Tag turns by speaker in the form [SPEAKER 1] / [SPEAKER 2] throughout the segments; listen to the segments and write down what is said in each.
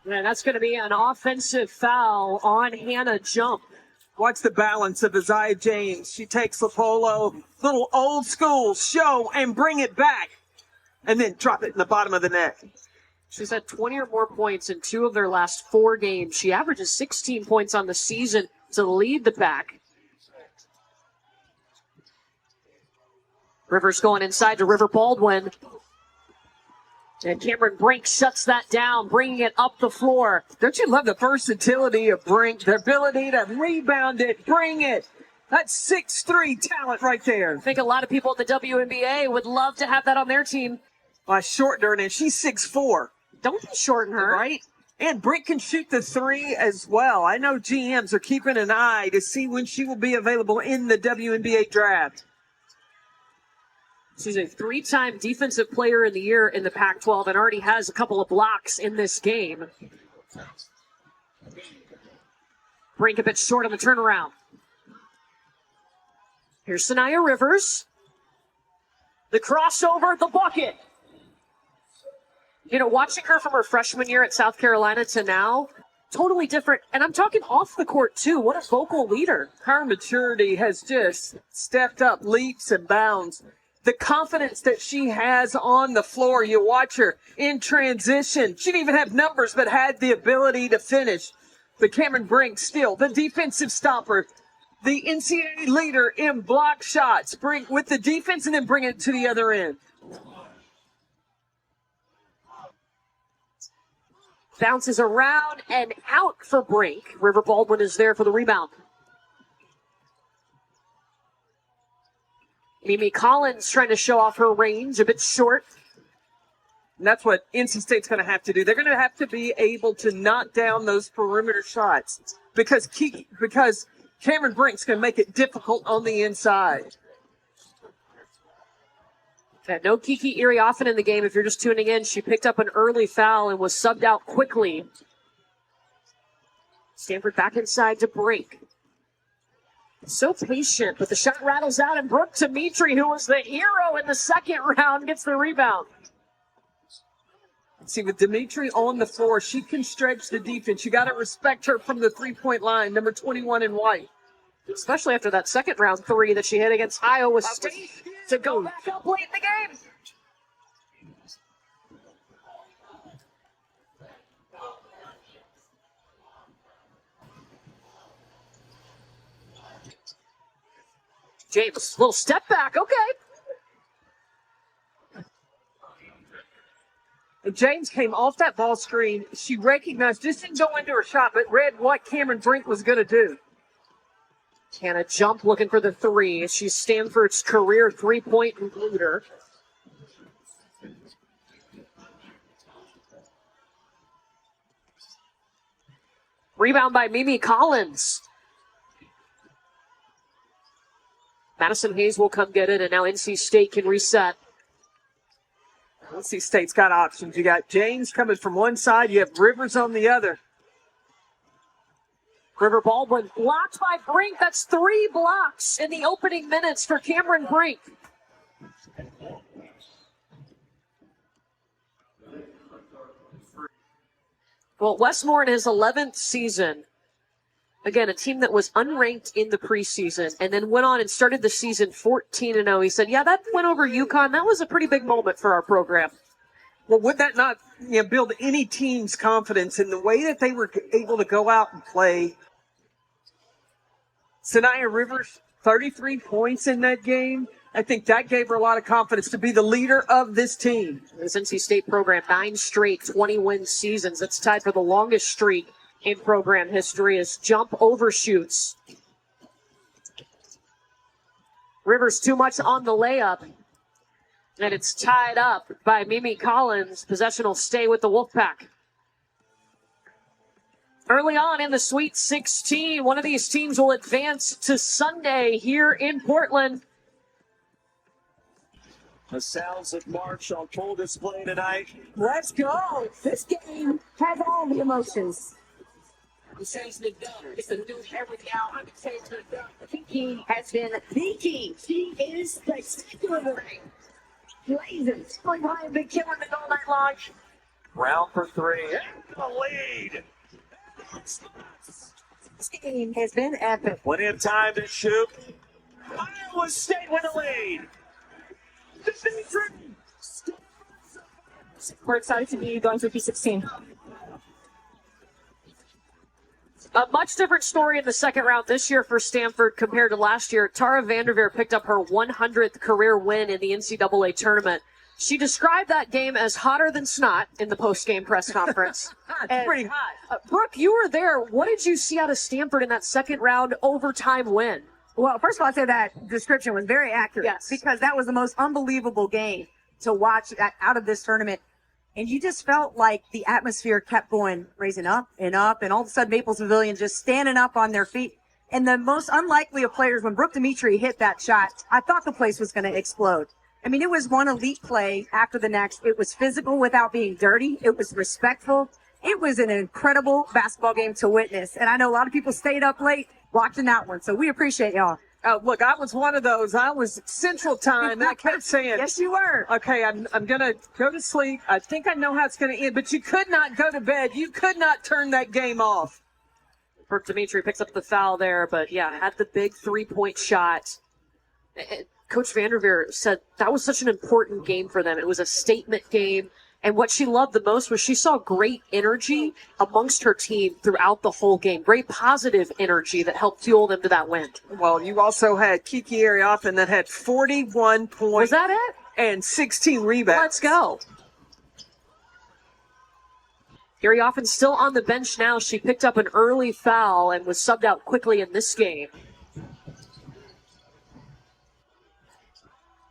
[SPEAKER 1] And that's going to be an offensive foul on Hannah Jump.
[SPEAKER 2] Watch the balance of Isaiah James. She takes Lapolo, little old school show and bring it back, and then drop it in the bottom of the net.
[SPEAKER 1] She's had 20 or more points in 2 of their last 4 games. She averages 16 points on the season to lead the pack. Rivers going inside to River Baldwin. And Cameron Brink shuts that down, bringing it up the floor.
[SPEAKER 2] Don't you love the versatility of Brink, their ability to rebound it, bring it? That's 6'3" talent right there.
[SPEAKER 1] I think a lot of people at the WNBA would love to have that on their team.
[SPEAKER 2] I shortened her, and she's 6'4".
[SPEAKER 1] Don't be shorten her.
[SPEAKER 2] Right? And Brink can shoot the 3 as well. I know GMs are keeping an eye to see when she will be available in the WNBA draft.
[SPEAKER 1] She's a 3-time Defensive Player of the Year in the Pac-12 and already has a couple of blocks in this game. Brink a bit short on the turnaround. Here's Sanaya Rivers. The crossover, the bucket. You know, watching her from her freshman year at South Carolina to now, totally different. And I'm talking off the court, too. What a vocal leader.
[SPEAKER 2] Her maturity has just stepped up leaps and bounds. The confidence that she has on the floor, you watch her in transition. She didn't even have numbers, but had the ability to finish. But Cameron Brink still the defensive stopper, the NCAA leader in block shots. Brink with the defense and then bring it to the other end.
[SPEAKER 1] Bounces around and out for Brink. River Baldwin is there for the rebound. Mimi Collins trying to show off her range, a bit short.
[SPEAKER 2] And that's what NC State's going to have to do. They're going to have to be able to knock down those perimeter shots because Cameron Brink's going to make it difficult on the inside.
[SPEAKER 1] No Kiki Erie often in the game. If you're just tuning in, she picked up an early foul and was subbed out quickly. Stanford back inside to Brink. So patient, but the shot rattles out, and Brooke Dimitri, who was the hero in the second round, gets the rebound.
[SPEAKER 2] See, with Dimitri on the floor, she can stretch the defense. You got to respect her from the three-point line, number 21 in white.
[SPEAKER 1] Especially after that second round 3 that she hit against Iowa State to go back up late in the game. James, little step back, okay.
[SPEAKER 2] And James came off that ball screen. She recognized, just didn't go into her shot, but read what Cameron Brink was going to do.
[SPEAKER 1] Hannah Jump looking for the 3. She's Stanford's career 3-point leader. Rebound by Mimi Collins. Madison Hayes will come get it, and now NC State can reset.
[SPEAKER 2] NC State's got options. You got James coming from one side. You have Rivers on the other.
[SPEAKER 1] River Baldwin blocked by Brink. That's 3 blocks in the opening minutes for Cameron Brink. Well, Westmore in his 11th season. Again, a team that was unranked in the preseason and then went on and started the season 14-0. He said, yeah, that went over UConn. That was a pretty big moment for our program.
[SPEAKER 2] Well, would that not build any team's confidence in the way that they were able to go out and play? Sanaya Rivers, 33 points in that game. I think that gave her a lot of confidence to be the leader of this team.
[SPEAKER 1] This NC State program, 9 straight 20-win seasons. That's tied for the longest streak in program history as Jump overshoots. Rivers too much on the layup. And it's tied up by Mimi Collins. Possession will stay with the Wolfpack. Early on in the Sweet 16, one of these teams will advance to Sunday here in Portland.
[SPEAKER 3] The sounds of March on full display tonight.
[SPEAKER 4] Let's go. This game has all the emotions.
[SPEAKER 1] The season is done. It's a new everything out. I'm excited.
[SPEAKER 4] Kiki has been the key. She is spectacular. Blazing.
[SPEAKER 1] Like Ryan been killing it all night long.
[SPEAKER 3] Round for 3. The lead.
[SPEAKER 4] This game has been epic.
[SPEAKER 3] Plenty of time to shoot. Iowa State with the lead.
[SPEAKER 5] We're excited to be going through P16.
[SPEAKER 1] A much different story in the second round this year for Stanford compared to last year. Tara Vanderveer picked up her 100th career win in the NCAA tournament. She described that game as hotter than snot in the post-game press conference.
[SPEAKER 2] It's pretty hot.
[SPEAKER 1] Brooke, you were there. What did you see out of Stanford in that second round overtime win?
[SPEAKER 6] Well, first of all, I'd say that description was very accurate.
[SPEAKER 1] Yes.
[SPEAKER 6] Because that was the most unbelievable game to watch out of this tournament. And you just felt like the atmosphere kept going, raising up, and all of a sudden Maples Pavilion just standing up on their feet. And the most unlikely of players, when Brooke Dimitri hit that shot, I thought the place was going to explode. I mean, it was one elite play after the next. It was physical without being dirty. It was respectful. It was an incredible basketball game to witness. And I know a lot of people stayed up late watching that one. So we appreciate y'all.
[SPEAKER 2] Look, I was one of those. I was Central Time. I kept saying,
[SPEAKER 6] Yes, you were.
[SPEAKER 2] okay, I'm going to go to sleep. I think I know how it's going to end. But you could not go to bed. You could not turn that game off.
[SPEAKER 1] Brooke Dimitri picks up the foul there, but yeah, had the big three-point shot. Coach Vanderveer said that was such an important game for them. It was a statement game. And what she loved the most was she saw great energy amongst her team throughout the whole game. Great positive energy that helped fuel them to that win.
[SPEAKER 2] Well, you also had Kiki Ariafen that had 41 points.
[SPEAKER 1] Was that it?
[SPEAKER 2] And 16 rebounds.
[SPEAKER 1] Let's go. Ariafen still on the bench now. She picked up an early foul and was subbed out quickly in this game.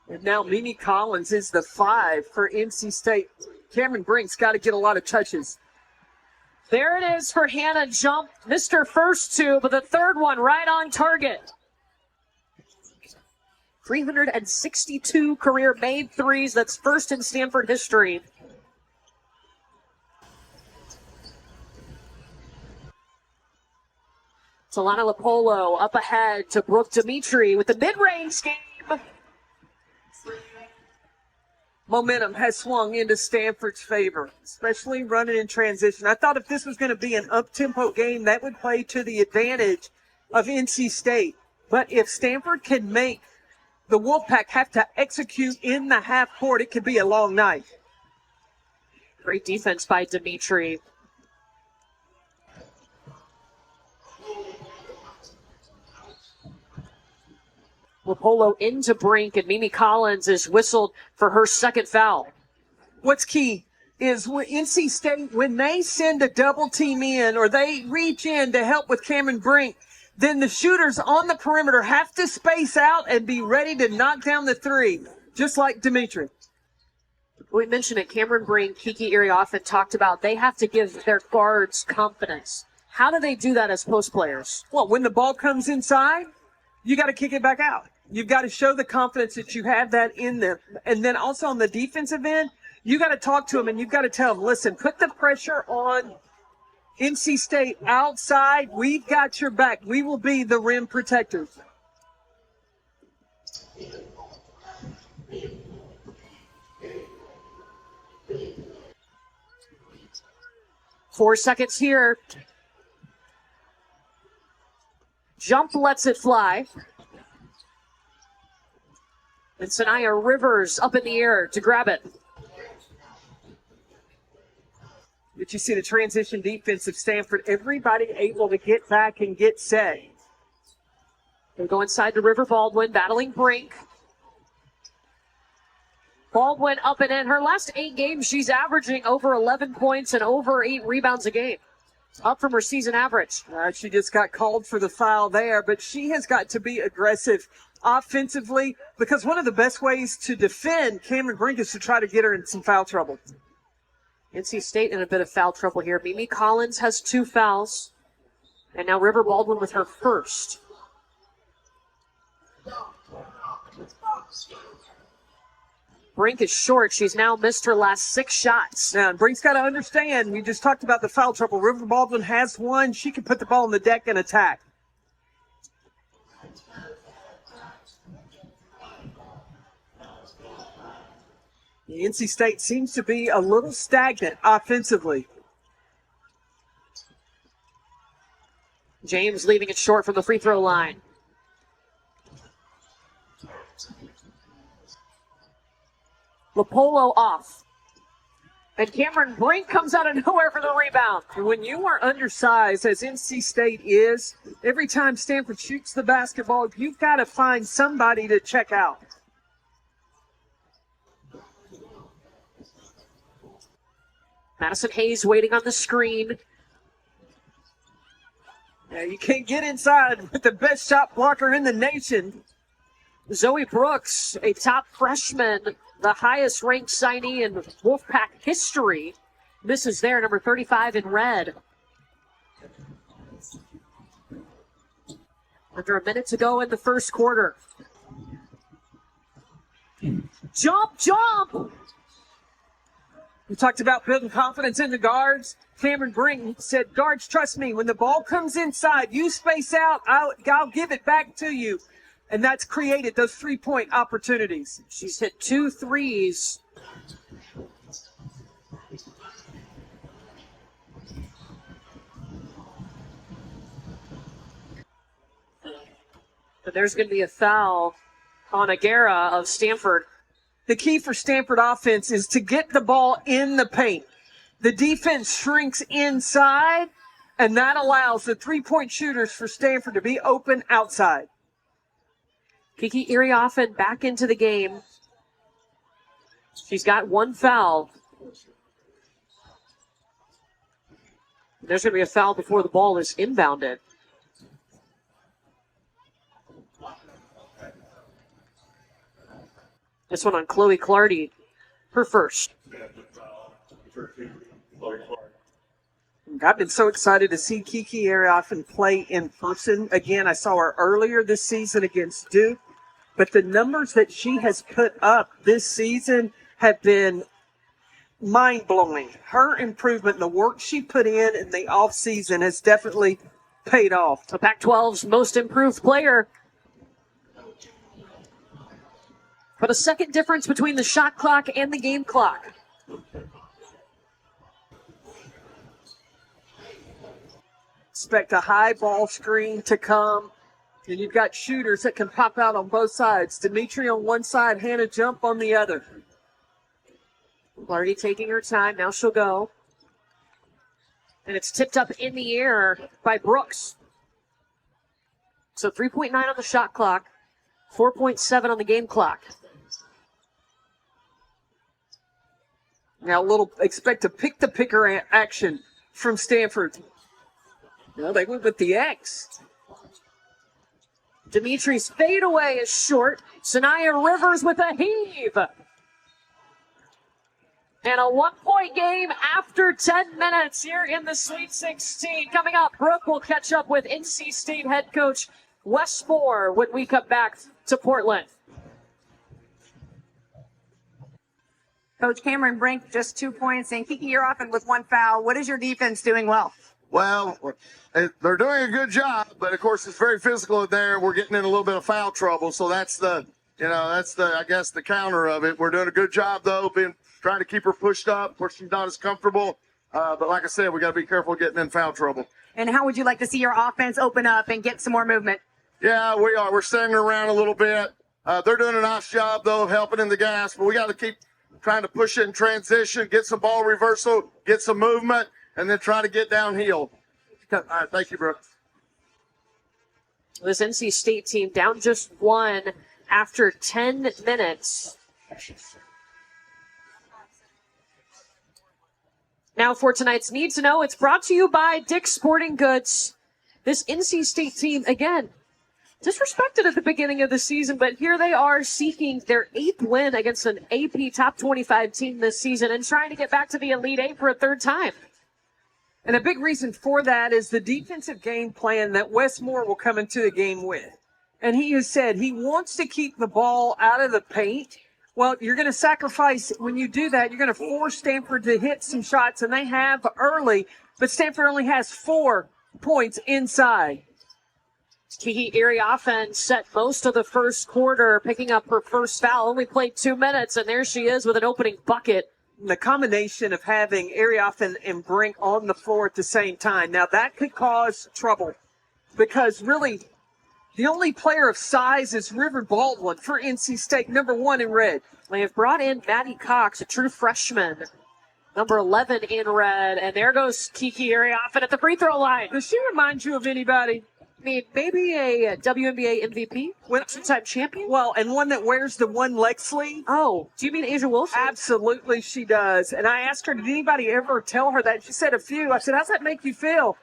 [SPEAKER 2] And now Mimi Collins is the 5 for NC State. Cameron Brink's got to get a lot of touches.
[SPEAKER 1] There it is for Hannah Jump. Missed her first two, but the third one right on target. 362 career made threes. That's first in Stanford history. Talana Lapolo up ahead to Brooke Dimitri with the mid-range game.
[SPEAKER 2] Momentum has swung into Stanford's favor, especially running in transition. I thought if this was going to be an up-tempo game, that would play to the advantage of NC State. But if Stanford can make the Wolfpack have to execute in the half court, it could be a long night.
[SPEAKER 1] Great defense by Dimitri. Lapolo into Brink, and Mimi Collins is whistled for her second foul.
[SPEAKER 2] What's key is when NC State, when they send a double team in or they reach in to help with Cameron Brink, then the shooters on the perimeter have to space out and be ready to knock down the three, just like Dimitri.
[SPEAKER 1] We mentioned it, Cameron Brink, Kiki Ariafen talked about they have to give their guards confidence. How do they do that as post players?
[SPEAKER 2] Well, when the ball comes inside, you got to kick it back out. You've got to show the confidence that you have that in them. And then also on the defensive end, you got to talk to them and you've got to tell them, listen, put the pressure on NC State outside. We've got your back. We will be the rim protectors.
[SPEAKER 1] Four seconds here. Jump lets it fly. And Sanaya Rivers up in the air to grab it.
[SPEAKER 2] Did you see the transition defense of Stanford? Everybody able to get back and get set.
[SPEAKER 1] They go inside to River Baldwin, battling Brink. Baldwin up and in. Her last 8 games, she's averaging over 11 points and over 8 rebounds a game. Up from her season average.
[SPEAKER 2] She just got called for the foul there, but she has got to be aggressive offensively because one of the best ways to defend Cameron Brink is to try to get her in some foul trouble.
[SPEAKER 1] NC State in a bit of foul trouble here. Mimi Collins has 2 fouls. And now River Baldwin with her first. Brink is short. She's now missed her last 6 shots.
[SPEAKER 2] Now, Brink's got to understand, we just talked about the foul trouble. River Baldwin has one. She can put the ball on the deck and attack. The NC State seems to be a little stagnant offensively.
[SPEAKER 1] James leaving it short from the free throw line. Lopolo off. And Cameron Brink comes out of nowhere for the rebound.
[SPEAKER 2] When you are undersized, as NC State is, every time Stanford shoots the basketball, you've got to find somebody to check out.
[SPEAKER 1] Madison Hayes waiting on the screen.
[SPEAKER 2] Yeah, you can't get inside with the best shot blocker in the nation.
[SPEAKER 1] Zoe Brooks, a top freshman, the highest ranked signee in Wolfpack history, misses there, number 35 in red. Under a minute to go in the first quarter. Jump, jump!
[SPEAKER 2] We talked about building confidence in the guards. Cameron Brink said, guards, trust me, when the ball comes inside, you space out, I'll give it back to you. And that's created those three-point opportunities.
[SPEAKER 1] She's hit 2 threes. But there's going to be a foul on Aguera of Stanford.
[SPEAKER 2] The key for Stanford offense is to get the ball in the paint. The defense shrinks inside, and that allows the three-point shooters for Stanford to be open outside.
[SPEAKER 1] Kiki Irioffen back into the game. She's got 1 foul. There's going to be a foul before the ball is inbounded. This one on Chloe Clardy, her first.
[SPEAKER 2] I've been so excited to see Kiki Irioffen play in person. Again, I saw her earlier this season against Duke, but the numbers that she has put up this season have been mind-blowing. Her improvement, the work she put in the offseason has definitely paid off.
[SPEAKER 1] The Pac-12's most improved player. But a second difference between the shot clock and the game clock.
[SPEAKER 2] Expect a high ball screen to come. And you've got shooters that can pop out on both sides. Dimitri on one side, Hannah Jump on the other.
[SPEAKER 1] Clardy taking her time. Now she'll go. And it's tipped up in the air by Brooks. So 3.9 on the shot clock. 4.7 on the game clock.
[SPEAKER 2] Now expect a pick-the-picker action from Stanford. No, they went with the X.
[SPEAKER 1] Dimitri's fadeaway is short. Sanaya Rivers with a heave. And a 1-point game after 10 minutes here in the Sweet 16. Coming up, Brooke will catch up with NC State head coach Wes Moore when we come back to Portland.
[SPEAKER 6] Coach Cameron Brink, just 2 points, and Kiki Irioffen with 1 foul. What is your defense doing well?
[SPEAKER 7] Well, they're doing a good job, but of course it's very physical in there. We're getting in a little bit of foul trouble, so that's the I guess the counter of it. We're doing a good job though, trying to keep her pushed up. Of course, she's not as comfortable, but like I said, we got to be careful getting in foul trouble.
[SPEAKER 6] And how would you like to see your offense open up and get some more movement?
[SPEAKER 7] Yeah, we are. We're standing around a little bit. They're doing a nice job though, of helping in the gas, but we got to keep trying to push it in transition, get some ball reversal, get some movement, and then try to get downhill. All right, thank you, Brooke.
[SPEAKER 1] This NC State team down just 1 after 10 minutes. Now for tonight's Need to Know, it's brought to you by Dick's Sporting Goods. This NC State team, again, disrespected at the beginning of the season, but here they are seeking their 8th win against an AP top 25 team this season and trying to get back to the Elite 8 for a 3rd time.
[SPEAKER 2] And a big reason for that is the defensive game plan that Wes Moore will come into the game with. And he has said he wants to keep the ball out of the paint. Well, you're going to sacrifice, when you do that, you're going to force Stanford to hit some shots, and they have early, but Stanford only has 4 points inside.
[SPEAKER 1] Kiki Irioffen set most of the first quarter, picking up her first foul, only played 2 minutes, and there she is with an opening bucket.
[SPEAKER 2] The combination of having Irioffen and Brink on the floor at the same time, now that could cause trouble because really the only player of size is River Baldwin for NC State, number 1 in red.
[SPEAKER 1] They have brought in Maddie Cox, a true freshman, number 11 in red. And there goes Kiki Arioffen at the free throw line.
[SPEAKER 2] Does she remind you of anybody?
[SPEAKER 1] I mean, maybe a WNBA MVP, two-time champion.
[SPEAKER 2] Well, and one that wears the one leg sleeve?
[SPEAKER 1] Oh, do you mean Asia Wilson?
[SPEAKER 2] Absolutely she does. And I asked her, did anybody ever tell her that? She said a few. I said, how's that make you feel?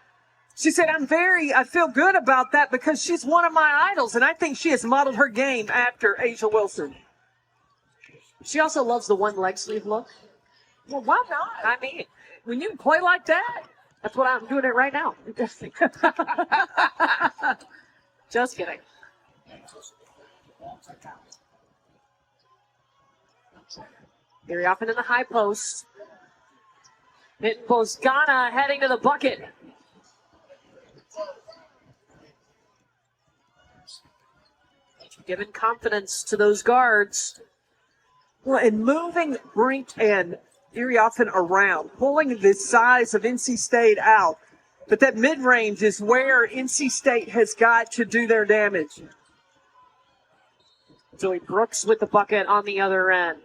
[SPEAKER 2] She said, I feel good about that because she's one of my idols, and I think she has modeled her game after Asia Wilson.
[SPEAKER 1] She also loves the one leg sleeve look.
[SPEAKER 2] Well, why not? I mean, when you can play like that.
[SPEAKER 1] That's what I'm doing it right now. Just kidding. Arioffen in the high post. Hitting post. Ghana heading to the bucket. Giving confidence to those guards.
[SPEAKER 2] Well, and moving Brink and Arioffen around, pulling the size of NC State out. But that mid-range is where NC State has got to do their damage.
[SPEAKER 1] Joey Brooks with the bucket on the other end.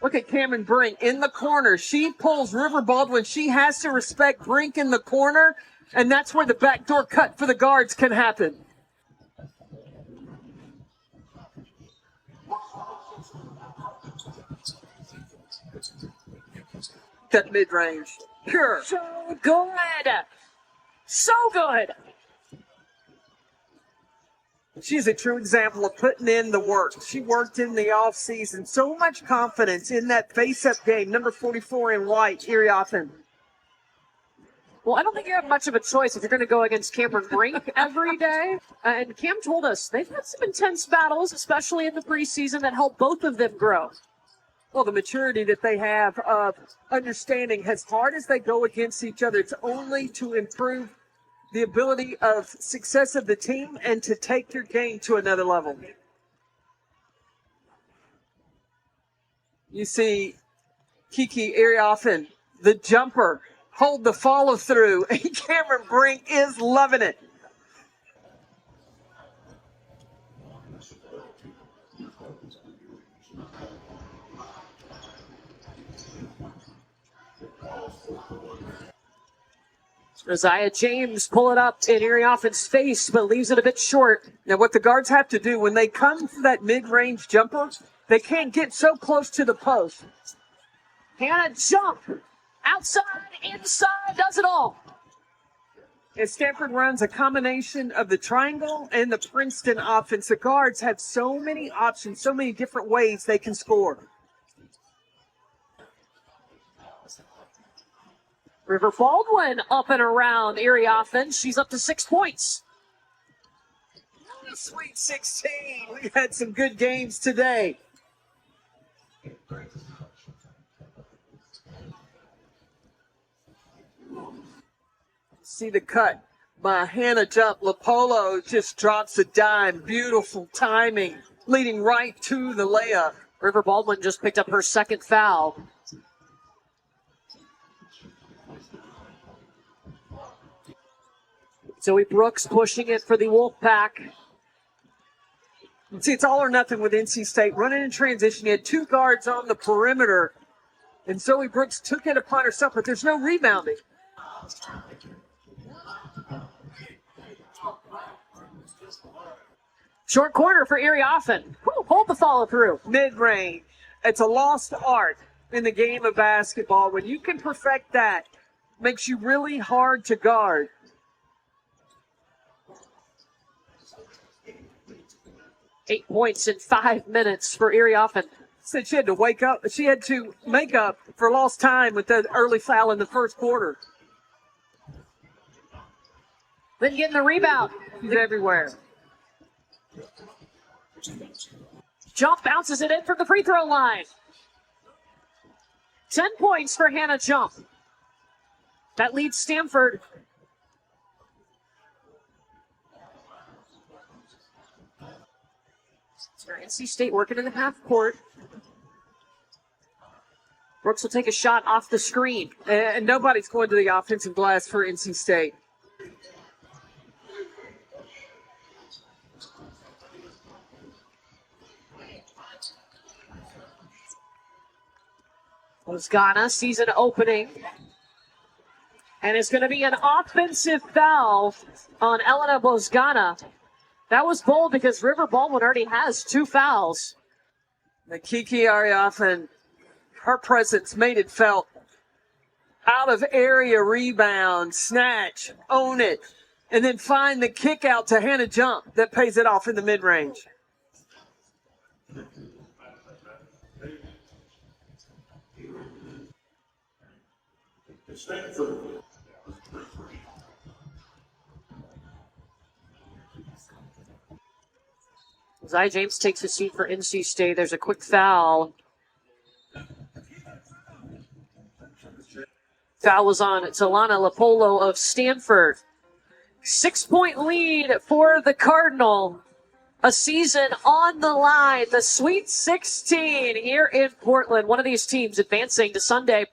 [SPEAKER 2] Look at Cameron Brink in the corner. She pulls River Baldwin. She has to respect Brink in the corner, and that's where the backdoor cut for the guards can happen. That mid-range. Pure.
[SPEAKER 1] So good. So good.
[SPEAKER 2] She's a true example of putting in the work. She worked in the offseason. So much confidence in that face-up game. Number 44 in white, Arioffen.
[SPEAKER 1] Well, I don't think you have much of a choice if you're going to go against Cameron Brink every day. And Cam told us they've had some intense battles, especially in the preseason, that help both of them grow.
[SPEAKER 2] Well, the maturity that they have of understanding as hard as they go against each other, it's only to improve the ability of success of the team and to take your game to another level. You see Kiki Arioffen, the jumper, hold the follow through, and Cameron Brink is loving it.
[SPEAKER 1] Isaiah James pull it up in Arioffen's face, but leaves it a bit short.
[SPEAKER 2] Now, what the guards have to do when they come to that mid-range jumper, they can't get so close to the post.
[SPEAKER 1] Hannah jump. Outside, inside, does it all.
[SPEAKER 2] As Stanford runs a combination of the triangle and the Princeton offense, the guards have so many options, so many different ways they can score.
[SPEAKER 1] River Baldwin up and around Arioffen. She's up to 6 points.
[SPEAKER 2] Sweet 16. We had some good games today. See the cut by Hannah Jump. Lapolo just drops a dime. Beautiful timing, leading right to the layup.
[SPEAKER 1] River Baldwin just picked up her second foul. Zoe Brooks pushing it for the Wolfpack.
[SPEAKER 2] See, it's all or nothing with NC State. Running in transition, you had 2 guards on the perimeter, and Zoe Brooks took it upon herself, but there's no rebounding.
[SPEAKER 1] Short corner for Arioffen. Hold the follow through.
[SPEAKER 2] Mid-range. It's a lost art in the game of basketball. When you can perfect that, makes you really hard to guard.
[SPEAKER 1] Eight points in 5 minutes for Arioffen.
[SPEAKER 2] Said she had to wake up. She had to make up for lost time with that early foul in the first quarter.
[SPEAKER 1] Then getting the rebound.
[SPEAKER 2] She's everywhere.
[SPEAKER 1] Jump bounces it in from the free throw line. 10 points for Hannah Jump. That leads Stanford. NC State working in the half court. Brooks will take a shot off the screen.
[SPEAKER 2] And nobody's going to the offensive glass for NC State.
[SPEAKER 1] Bosgana season opening. And it's going to be an offensive foul on Elena Bosgana. That was bold because River Baldwin already has 2 fouls.
[SPEAKER 2] The Kiki Arioffen, her presence made it felt. Out of area rebound, snatch, own it, and then find the kick out to Hannah Jump that pays it off in the mid-range.
[SPEAKER 1] Zai James takes a seat for NC State. There's a quick foul. Foul was on Talana Lapolo of Stanford. 6-point lead for the Cardinal. A season on the line. The Sweet 16 here in Portland. One of these teams advancing to Sunday.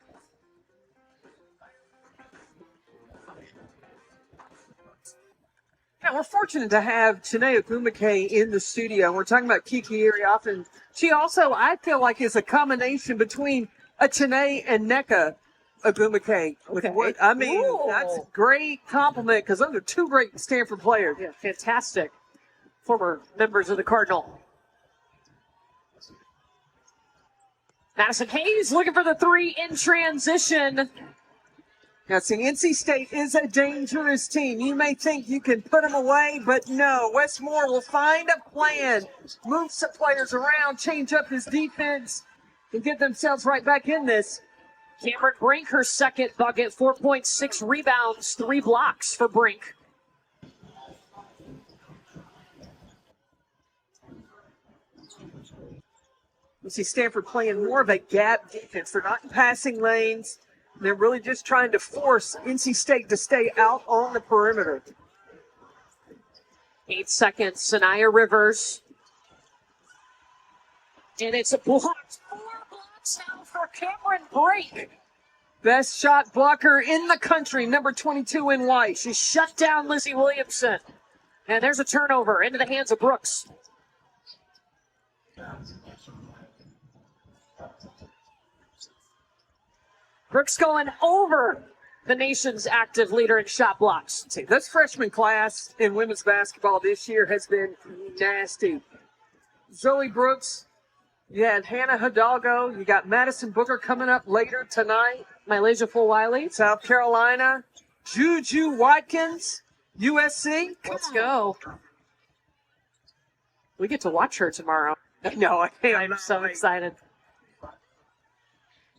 [SPEAKER 2] Yeah, we're fortunate to have Chene Ogumake in the studio. We're talking about Kiki Arioffen. She also, I feel like, is a combination between a Chene and NECA Ogumake.
[SPEAKER 1] Okay.
[SPEAKER 2] I mean,
[SPEAKER 1] Ooh.
[SPEAKER 2] that's a great compliment because those are 2 great Stanford players.
[SPEAKER 1] Yeah, fantastic. Former members of the Cardinal. Madison Hayes looking for the 3 in transition.
[SPEAKER 2] Now, see, NC State is a dangerous team. You may think you can put them away, but no. Westmore will find a plan, move some players around, change up his defense, and get themselves right back in this.
[SPEAKER 1] Cameron Brink, her second bucket, 4.6 rebounds, 3 blocks for Brink.
[SPEAKER 2] You see Stanford playing more of a gap defense. They're not in passing lanes. They're really just trying to force NC State to stay out on the perimeter.
[SPEAKER 1] 8 seconds, Sanaya Rivers. And it's a blocked. 4 blocks now for Cameron Brink.
[SPEAKER 2] Best shot blocker in the country, number 22 in white.
[SPEAKER 1] She shut down Lizzie Williamson. And there's a turnover into the hands of Brooks. Brooks going over the nation's active leader in shot blocks.
[SPEAKER 2] See, this freshman class in women's basketball this year has been nasty. Zoe Brooks, you had Hannah Hidalgo, you got Madison Booker coming up later tonight.
[SPEAKER 1] Mylasia Full-Wiley.
[SPEAKER 2] South Carolina, Juju Watkins, USC.
[SPEAKER 1] Let's go. We get to watch her tomorrow.
[SPEAKER 2] No,
[SPEAKER 1] I'm so excited.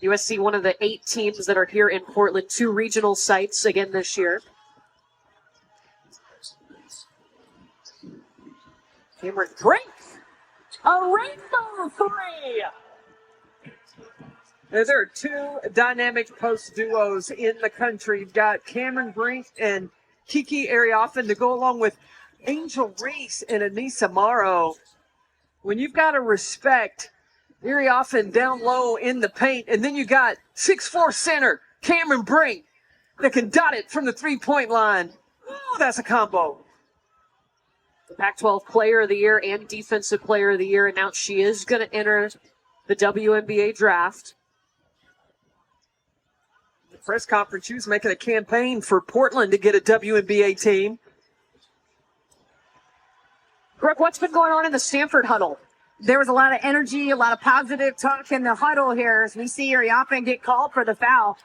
[SPEAKER 1] USC, one of the 8 teams that are here in Portland, 2 regional sites again this year. Cameron Brink, a rainbow 3.
[SPEAKER 2] There are 2 dynamic post duos in the country. You've got Cameron Brink and Kiki Arioffen to go along with Angel Reese and Anissa Morrow. When you've got to respect Arioffen down low in the paint, and then you got 6'4" center Cameron Brink that can dot it from the 3-point line. Ooh, that's a combo.
[SPEAKER 1] The Pac-12 Player of the Year and Defensive Player of the Year announced she is going to enter the WNBA draft.
[SPEAKER 2] The press conference, she was making a campaign for Portland to get a WNBA team.
[SPEAKER 1] Brooke, what's been going on in the Stanford huddle?
[SPEAKER 6] There was a lot of energy, a lot of positive talk in the huddle here as we see Arioffen get called for the foul.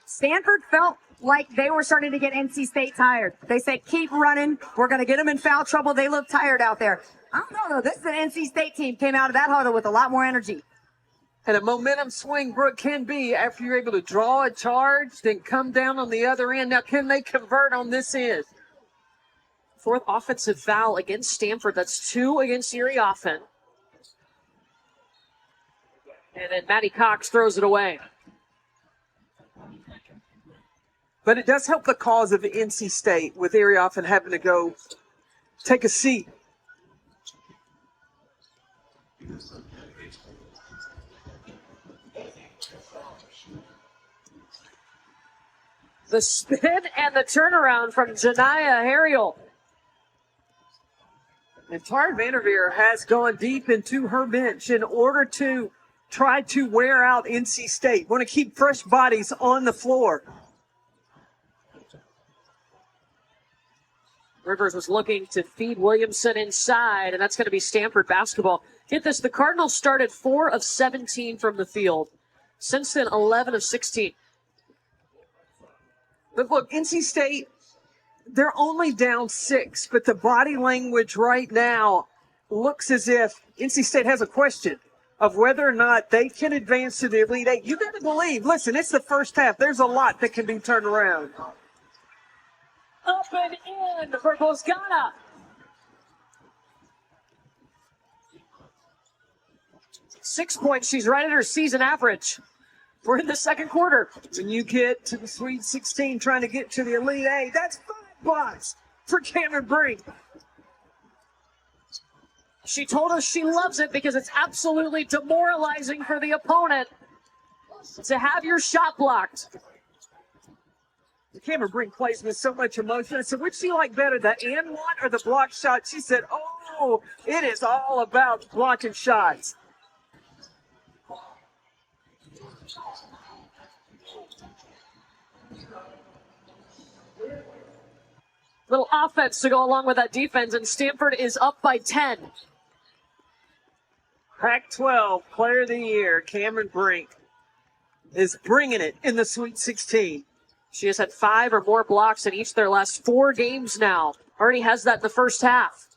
[SPEAKER 6] Stanford felt like they were starting to get NC State tired. They said, keep running. We're going to get them in foul trouble. They look tired out there. I don't know, though. This is an NC State team came out of that huddle with a lot more energy.
[SPEAKER 2] And a momentum swing, Brooke, can be after you're able to draw a charge, then come down on the other end. Now, can they convert on this end?
[SPEAKER 1] 4th offensive foul against Stanford. That's 2 against Arioffen. And then Maddie Cox throws it away.
[SPEAKER 2] But it does help the cause of NC State with Arioffen having to go take a seat.
[SPEAKER 1] The spin and the turnaround from Janiyah Harriel.
[SPEAKER 2] And Tara Vanderveer has gone deep into her bench in order to try to wear out NC State. Want to keep fresh bodies on the floor.
[SPEAKER 1] Rivers was looking to feed Williamson inside, and that's going to be Stanford basketball. Get this, the Cardinals started 4 of 17 from the field. Since then, 11 of 16.
[SPEAKER 2] But look, NC State, they're only down 6, but the body language right now looks as if NC State has a question of whether or not they can advance to the Elite Eight. You got to believe, listen, it's the first half. There's a lot that can be turned around.
[SPEAKER 1] Up and in for Bosgana. Six points. She's right at her season average. We're in the second quarter.
[SPEAKER 2] When you get to the Sweet 16 trying to get to the Elite Eight, that's 5 blocks for Cameron Brink.
[SPEAKER 1] She told us she loves it because it's absolutely demoralizing for the opponent to have your shot blocked.
[SPEAKER 2] Cameron Brink plays with so much emotion. I said, which do you like better, the and one or the block shot? She said, oh, it is all about blocking shots.
[SPEAKER 1] Little offense to go along with that defense, and Stanford is up by 10.
[SPEAKER 2] Pac-12 Player of the Year, Cameron Brink, is bringing it in the Sweet 16.
[SPEAKER 1] She has had 5 or more blocks in each of their last 4 games now. Already has that in the first half.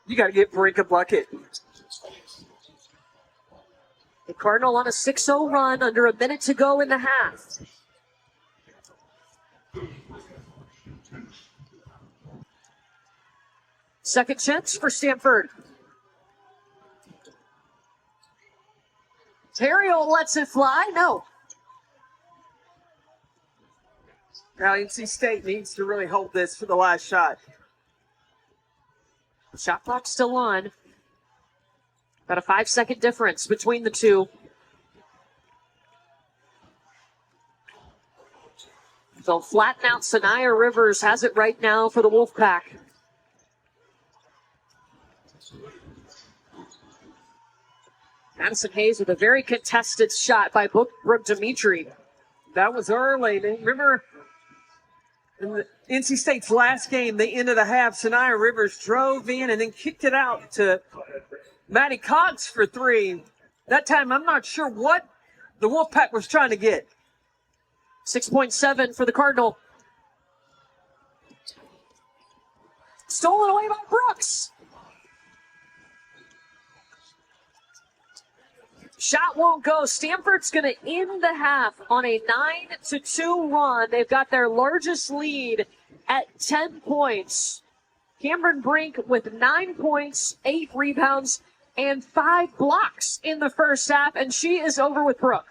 [SPEAKER 2] You got to get Brink a bucket.
[SPEAKER 1] The Cardinal on a 6-0 run, under a minute to go in the half. Second chance for Stanford. Terrio lets it fly. No.
[SPEAKER 2] Now NC State needs to really hold this for the last shot.
[SPEAKER 1] Shot clock still on. About a 5-second difference between the two. So flatten out. Janiyah Rivers has it right now for the Wolfpack. Madison Hayes with a very contested shot by Brooke Dimitri.
[SPEAKER 2] That was early. Remember, in the NC State's last game, the end of the half, Janiyah Rivers drove in and then kicked it out to Maddie Cox for 3. That time, I'm not sure what the Wolfpack was trying to get.
[SPEAKER 1] 6.7 for the Cardinal. Stolen away by Brooks. Shot won't go. Stanford's going to end the half on a 9-2 run. They've got their largest lead at 10 points. Cameron Brink with 9 points, 8 rebounds, and 5 blocks in the first half, and she is over with Brooke.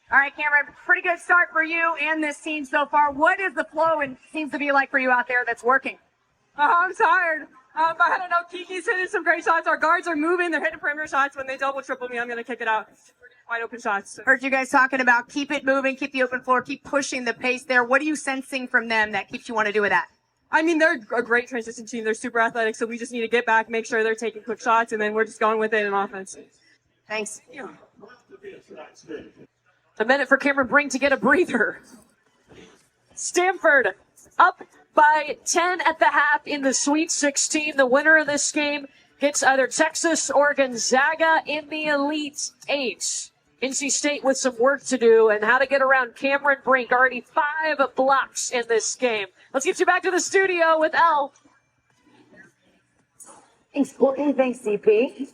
[SPEAKER 6] All right, Cameron, pretty good start for you and this team so far. What is the flow and seems to be like for you out there that's working?
[SPEAKER 5] I'm tired. I don't know. Kiki's hitting some great shots. Our guards are moving. They're hitting perimeter shots. When they double, triple me, I'm going to kick it out. Wide open shots.
[SPEAKER 6] Heard you guys talking about keep it moving, keep the open floor, keep pushing the pace there. What are you sensing from them that keeps you want to do with that?
[SPEAKER 5] I mean, they're a great transition team. They're super athletic, so we just need to get back, make sure they're taking quick shots, and then we're just going with it in offense.
[SPEAKER 6] Thanks.
[SPEAKER 1] A minute for Cameron Brink to get a breather. Stanford up by 10 at the half in the Sweet 16. The winner of this game gets either Texas or Gonzaga in the Elite Eight. NC State with some work to do and how to get around Cameron Brink. Already 5 blocks in this game. Let's get you back to the studio with Elle.
[SPEAKER 8] Thanks, Courtney. Thanks, CP.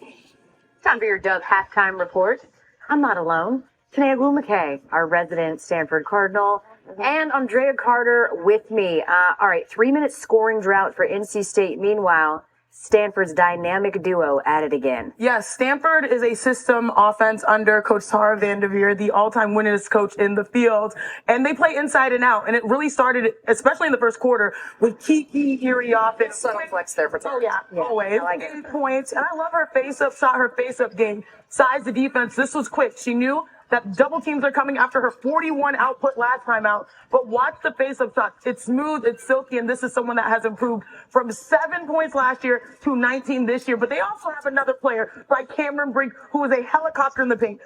[SPEAKER 8] Time for your Dove halftime report. I'm not alone. Tanae McKay, our resident Stanford Cardinal, and Andrea Carter with me. All right, 3-minute scoring drought for NC State. Meanwhile, Stanford's dynamic duo at it again.
[SPEAKER 9] Yes, Stanford is a system offense under Coach Tara Vanderveer, the all-time winningest coach in the field. And they play inside and out. And it really started, especially in the first quarter, with Kiki Iriop. It's
[SPEAKER 8] subtle flex there for Tara.
[SPEAKER 9] Oh, yeah, always.
[SPEAKER 8] I like it.
[SPEAKER 9] Points. And I love her face-up shot, her face-up game. Size the defense. This was quick. She knew that double teams are coming after her 41 output last time out. But watch the face-up shots. It's smooth, it's silky, and this is someone that has improved from 7 points last year to 19 this year. But they also have another player like Cameron Brink, who is a helicopter in the paint.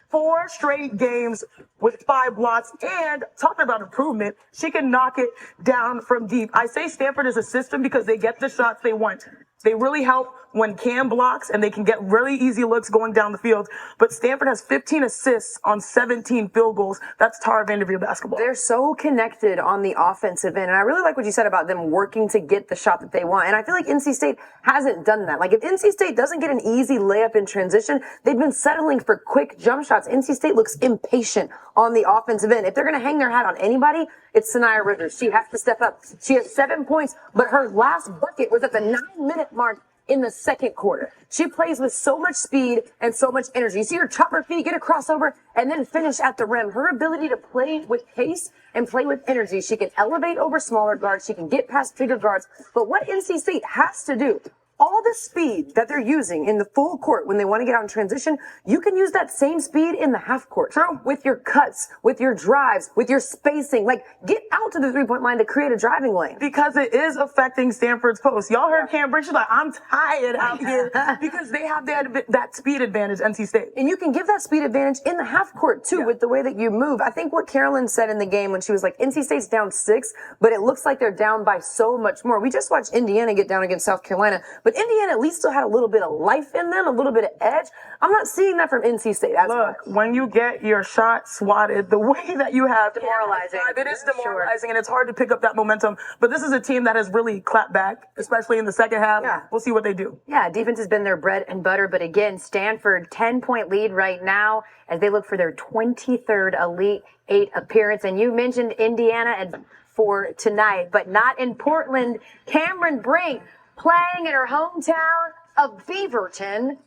[SPEAKER 9] 4 straight games with 5 blocks, and talking about improvement, she can knock it down from deep. I say Stanford is a system because they get the shots they want. They really help when Cam blocks, and they can get really easy looks going down the field. But Stanford has 15 assists on 17 field goals. That's Tara Vanderveer basketball.
[SPEAKER 8] They're so connected on the offensive end. And I really like what you said about them working to get the shot that they want. And I feel like NC State hasn't done that. Like, if NC State doesn't get an easy layup in transition, they've been settling for quick jump shots. NC State looks impatient on the offensive end. If they're going to hang their hat on anybody, it's Sanaya Rivers. She has to step up. She has 7 points, but her last bucket was at the 9-minute mark in the second quarter. She plays with so much speed and so much energy. You see her chop her feet, get a crossover, and then finish at the rim. Her ability to play with pace and play with energy. She can elevate over smaller guards. She can get past bigger guards. But what NC State has to do, all the speed that they're using in the full court when they want to get out in transition, you can use that same speed in the half court. True. With your cuts, with your drives, with your spacing. Like, get out to the three-point line to create a driving lane.
[SPEAKER 9] Because it is affecting Stanford's post. Y'all heard Cam Brink, she's like, I'm tired out here because they have that speed advantage, NC State.
[SPEAKER 8] And you can give that speed advantage in the half court, too, with the way that you move. I think what Carolyn said in the game when she was like, NC State's down 6, but it looks like they're down by so much more. We just watched Indiana get down against South Carolina, but Indiana at least still had a little bit of life in them, a little bit of edge. I'm not seeing that from NC State as much.
[SPEAKER 9] Look, when you get your shot swatted the way that you have,
[SPEAKER 8] Demoralizing.
[SPEAKER 9] it is demoralizing, and it's hard to pick up that momentum. But this is a team that has really clapped back, especially in the second half.
[SPEAKER 8] Yeah.
[SPEAKER 9] We'll see what they do.
[SPEAKER 8] Yeah, defense has been their bread and butter, but again, Stanford 10-point lead right now as they look for their 23rd Elite 8 appearance. And you mentioned Indiana for tonight, but not in Portland. Cameron Brink playing in her hometown of Beaverton.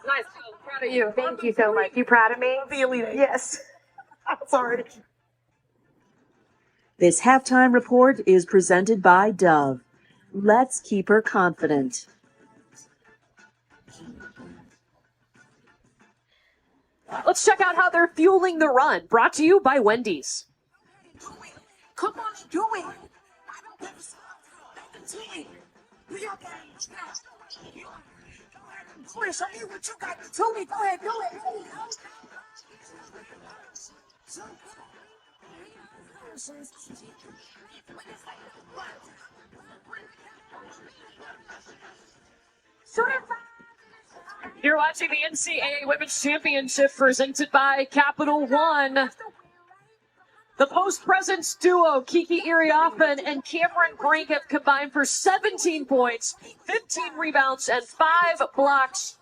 [SPEAKER 5] Nice. Proud of you.
[SPEAKER 8] Thank you so much. You proud of me?
[SPEAKER 9] The Elite Eight.
[SPEAKER 8] Yes.
[SPEAKER 9] Sorry.
[SPEAKER 10] This halftime report is presented by Dove. Let's keep her confident.
[SPEAKER 1] Let's check out how they're fueling the run. Brought to you by Wendy's.
[SPEAKER 6] Come on, do it. Show me what you got to do me. Go ahead, do it.
[SPEAKER 1] You're watching the NCAA Women's Championship presented by Capital One. The post-presence duo, Kiki Iriafen and Cameron Brink, have combined for 17 points, 15 rebounds, and 5 blocks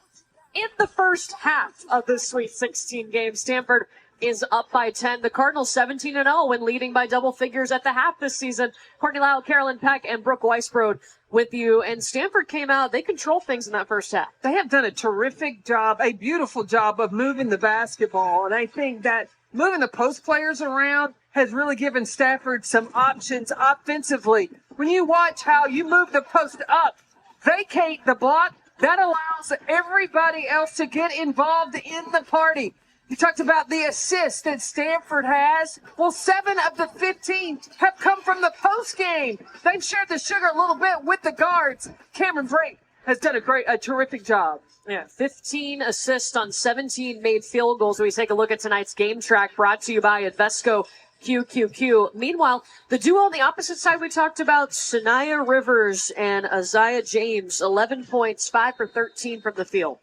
[SPEAKER 1] in the first half of the Sweet 16 game. Stanford is up by 10. The Cardinals 17-0 when leading by double figures at the half this season. Courtney Lau, Carolyn Peck, and Brooke Weisbrod with you. And Stanford came out. They control things in that first half.
[SPEAKER 2] They have done a terrific job, a beautiful job of moving the basketball. And I think that moving the post players around has really given Stanford some options offensively. When you watch how you move the post up, vacate the block, that allows everybody else to get involved in the party. You talked about the assists that Stanford has. Well, 7 of the 15 have come from the post game. They've shared the sugar a little bit with the guards. Cameron Brink has done a terrific job.
[SPEAKER 1] Yeah, 15 assists on 17 made field goals. We take a look at tonight's game track brought to you by Invesco QQQ. Meanwhile, the duo on the opposite side we talked about, Sanaya Rivers and Isaiah James, 11 points, 5 for 13 from the field.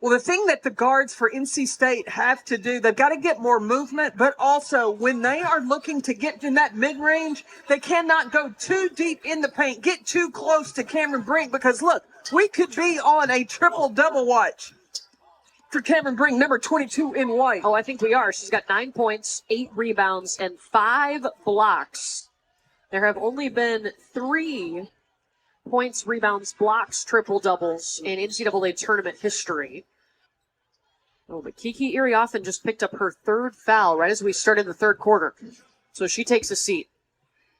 [SPEAKER 2] Well, the thing that the guards for NC State have to do, they've got to get more movement, but also when they are looking to get in that mid-range, they cannot go too deep in the paint, get too close to Cameron Brink, because look, we could be on a triple-double watch for Cameron Brink, number 22 in white.
[SPEAKER 1] Oh, I think we are. She's got 9 points, 8 rebounds, and 5 blocks. There have only been 3 points, rebounds, blocks, triple-doubles in NCAA tournament history. Oh, but Kiki Iriafen just picked up her 3rd foul right as we started the 3rd quarter. So she takes a seat.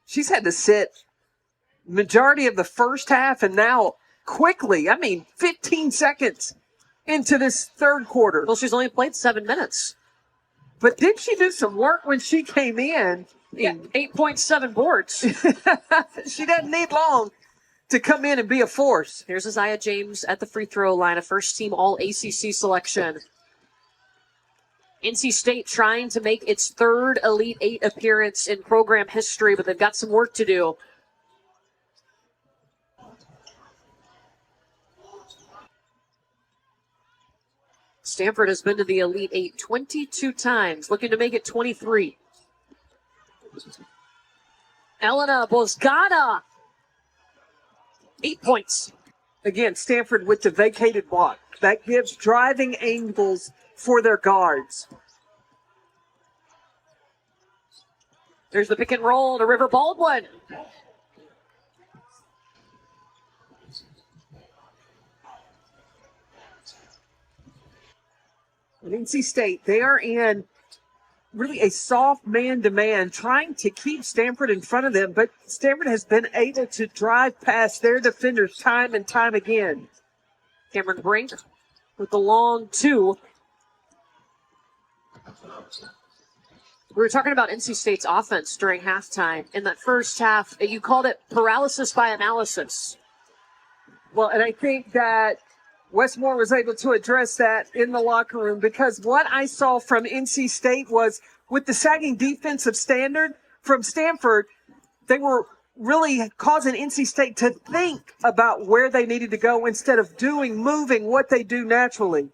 [SPEAKER 2] She's had to sit majority of the first half and now quickly, 15 seconds into this 3rd quarter.
[SPEAKER 1] Well, she's only played 7 minutes.
[SPEAKER 2] But did she do some work when she came in?
[SPEAKER 1] Yeah, 8.7 boards.
[SPEAKER 2] She doesn't need long to come in and be a force.
[SPEAKER 1] Here's Isaiah James at the free throw line, a first-team All-ACC selection. NC State trying to make its third Elite Eight appearance in program history, but they've got some work to do. Stanford has been to the Elite Eight 22 times, looking to make it 23. Elena Bozgada, 8 points.
[SPEAKER 2] Again, Stanford with the vacated block. That gives driving angles for their guards.
[SPEAKER 1] There's the pick and roll to River Baldwin.
[SPEAKER 2] NC State, they are in really a soft man-to-man, trying to keep Stanford in front of them, but Stanford has been able to drive past their defenders time and time again.
[SPEAKER 1] Cameron Brink with the long two. We were talking about NC State's offense during halftime. In that first half, you called it paralysis by analysis.
[SPEAKER 2] Well, and I think that Westmore was able to address that in the locker room, because what I saw from NC State was, with the sagging defensive standard from Stanford, they were really causing NC State to think about where they needed to go instead of moving what they do naturally.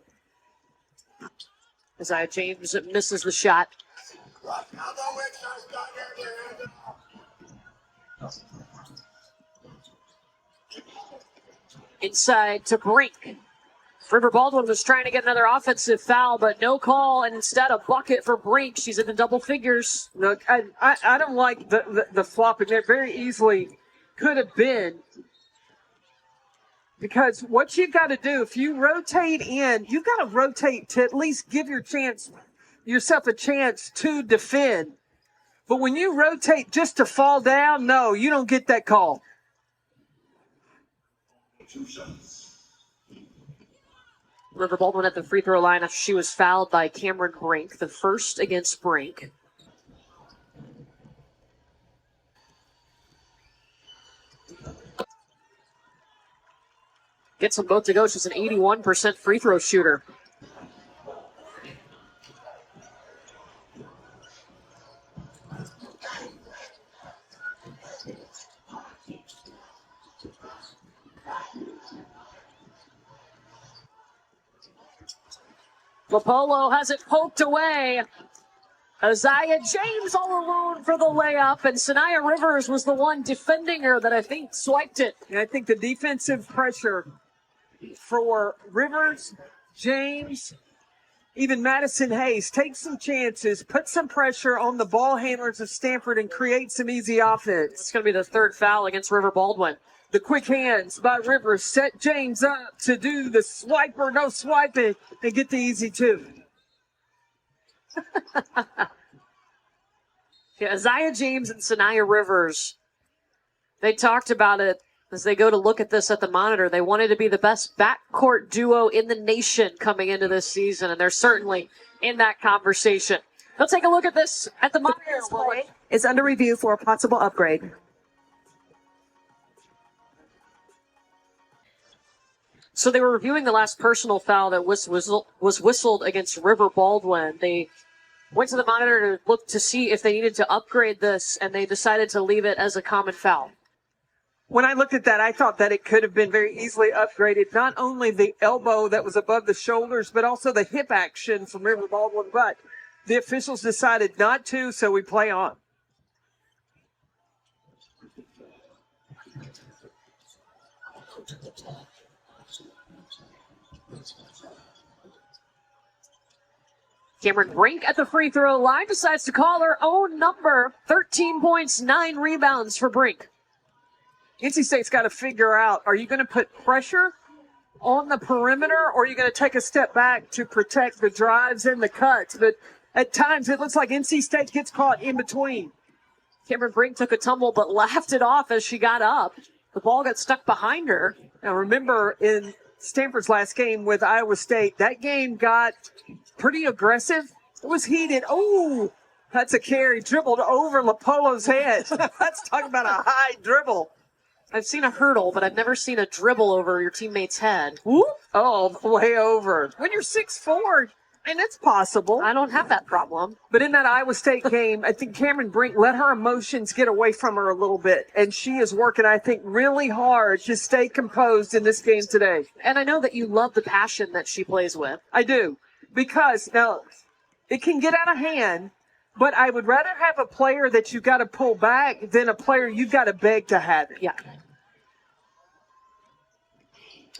[SPEAKER 1] Isaiah James misses the shot. Inside to Brink. River Baldwin was trying to get another offensive foul, but no call, and instead a bucket for Brink. She's in the double figures.
[SPEAKER 2] Look, I don't like the flopping there. Very easily could have been. Because what you've got to do, if you rotate in, you've got to rotate to at least give yourself a chance to defend. But when you rotate just to fall down, no, you don't get that call.
[SPEAKER 1] River Baldwin at the free throw line after she was fouled by Cameron Brink, the first against Brink. Gets them both to go. She's an 81% free throw shooter. Lopolo has it poked away. Isaiah James all alone for the layup, and Sanaya Rivers was the one defending her that I think swiped it.
[SPEAKER 2] And I think the defensive pressure for Rivers, James, even Madison Hayes, take some chances, put some pressure on the ball handlers of Stanford, and create some easy offense.
[SPEAKER 1] It's going to be the third foul against River Baldwin.
[SPEAKER 2] The quick hands by Rivers set James up to do the swipe or no swiping and get the easy two.
[SPEAKER 1] Yeah, Isaiah James and Sanaya Rivers, they talked about it as they go to look at this at the monitor. They wanted to be the best backcourt duo in the nation coming into this season, and they're certainly in that conversation. They'll take a look at this at the monitor.
[SPEAKER 10] Is under review for a possible upgrade.
[SPEAKER 1] So they were reviewing the last personal foul that was whistled against River Baldwin. They went to the monitor to look to see if they needed to upgrade this, and they decided to leave it as a common foul.
[SPEAKER 2] When I looked at that, I thought that it could have been very easily upgraded. Not only the elbow that was above the shoulders, but also the hip action from River Baldwin. But the officials decided not to, so we play on.
[SPEAKER 1] Cameron Brink at the free throw line decides to call her own number. 13 points, 9 rebounds for Brink.
[SPEAKER 2] NC State's got to figure out, are you going to put pressure on the perimeter, or are you going to take a step back to protect the drives and the cuts? But at times it looks like NC State gets caught in between.
[SPEAKER 1] Cameron Brink took a tumble but laughed it off as she got up. The ball got stuck behind her.
[SPEAKER 2] Now remember, in Stanford's last game with Iowa State, that game got pretty aggressive, It was heated. Oh, that's a carry. Dribbled over Lapolo's head. That's talking about a high dribble.
[SPEAKER 1] I've seen a hurdle, but I've never seen a dribble over your teammate's head.
[SPEAKER 2] Whoop. Oh, way over. When you're 6'4", and it's possible.
[SPEAKER 1] I don't have that problem.
[SPEAKER 2] But in that Iowa State game, I think Cameron Brink let her emotions get away from her a little bit. And she is working, I think, really hard to stay composed in this game today.
[SPEAKER 1] And I know that you love the passion that she plays with.
[SPEAKER 2] I do. Because, now, it can get out of hand, but I would rather have a player that you got to pull back than a player you got to beg to have it.
[SPEAKER 1] Yeah.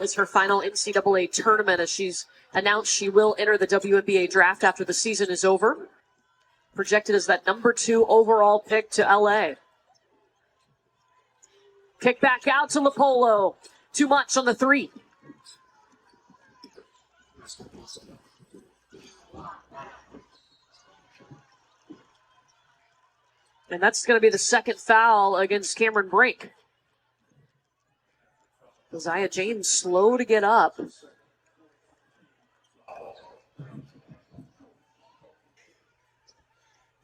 [SPEAKER 1] It's her final NCAA tournament as she's announced she will enter the WNBA draft after the season is over. Projected as that number 2 overall pick to LA. Kick back out to Lapolo. Too much on the 3. And that's going to be the second foul against Cameron Brink. Isaiah James slow to get up.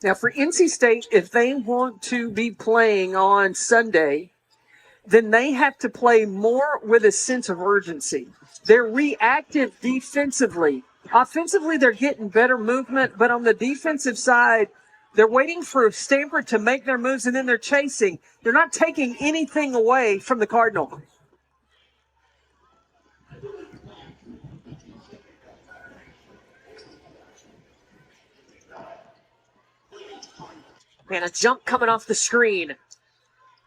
[SPEAKER 2] Now, for NC State, if they want to be playing on Sunday, then they have to play more with a sense of urgency. They're reactive defensively. Offensively, they're getting better movement, but on the defensive side, they're waiting for Stanford to make their moves, and then they're chasing. They're not taking anything away from the Cardinal.
[SPEAKER 1] And a jump coming off the screen.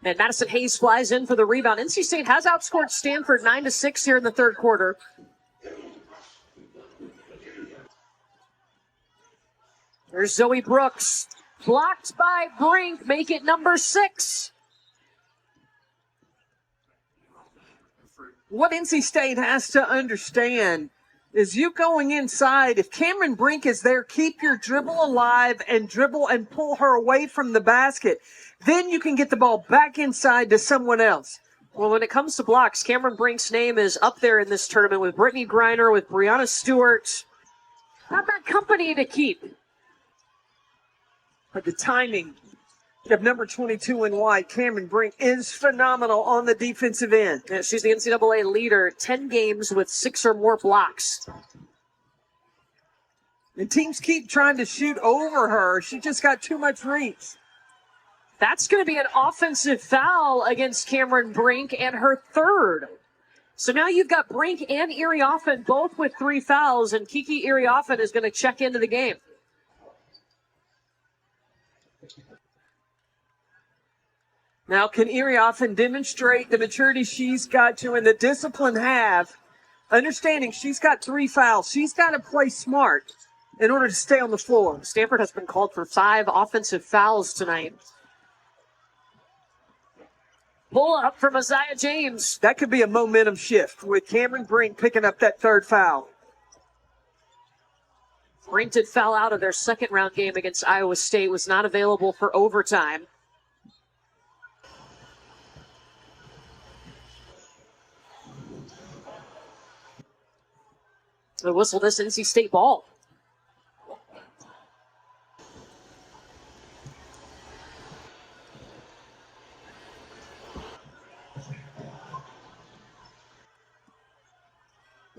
[SPEAKER 1] And Madison Hayes flies in for the rebound. NC State has outscored Stanford 9-6 here in the third quarter. There's Zoe Brooks. Blocked by Brink. Make it number 6.
[SPEAKER 2] What NC State has to understand is you going inside, if Cameron Brink is there, keep your dribble alive and dribble and pull her away from the basket. Then you can get the ball back inside to someone else.
[SPEAKER 1] Well, when it comes to blocks, Cameron Brink's name is up there in this tournament with Brittany Griner, with Brianna Stewart. Not bad company to keep.
[SPEAKER 2] But the timing of number 22 in white, Cameron Brink, is phenomenal on the defensive end.
[SPEAKER 1] Yeah, she's the NCAA leader, 10 games with 6 or more blocks.
[SPEAKER 2] And teams keep trying to shoot over her. She just got too much reach.
[SPEAKER 1] That's going to be an offensive foul against Cameron Brink and her 3rd. So now you've got Brink and Irioffen both with 3 fouls, and Kiki Irioffen is going to check into the game.
[SPEAKER 2] Now, can Irioffen demonstrate the maturity she's got to and the discipline have, understanding she's got 3 fouls. She's got to play smart in order to stay on the floor.
[SPEAKER 1] Stanford has been called for 5 offensive fouls tonight. Pull up from Isaiah James.
[SPEAKER 2] That could be a momentum shift with Cameron Brink picking up that 3rd foul.
[SPEAKER 1] Brink did foul out of their second round game against Iowa State, was not available for overtime. They whistle this NC State ball.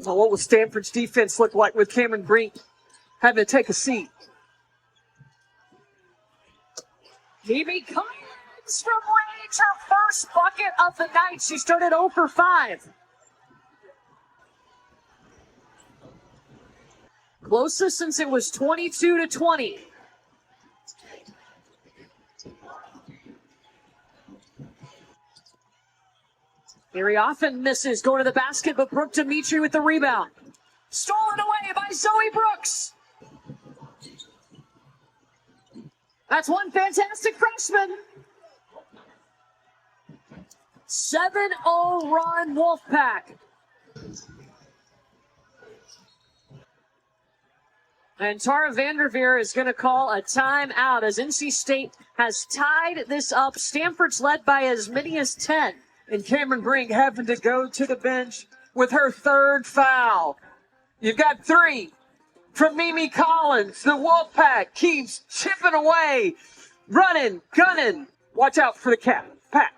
[SPEAKER 2] Now, what will Stanford's defense look like with Cameron Brink having to take a seat?
[SPEAKER 1] Phoebe Collins from range, her first bucket of the night. She started 0 for 5. Closest since it was 22-20. Irioffen misses, going to the basket, but Brooke Dimitri with the rebound. Stolen away by Zoe Brooks. That's one fantastic freshman. 7-0 run, Wolfpack. And Tara Vanderveer is going to call a timeout as NC State has tied this up. Stanford's led by as many as 10.
[SPEAKER 2] And Cameron Brink having to go to the bench with her 3rd foul. You've got 3. from Mimi Collins. The Wolfpack keeps chipping away, running, gunning. Watch out for the pack.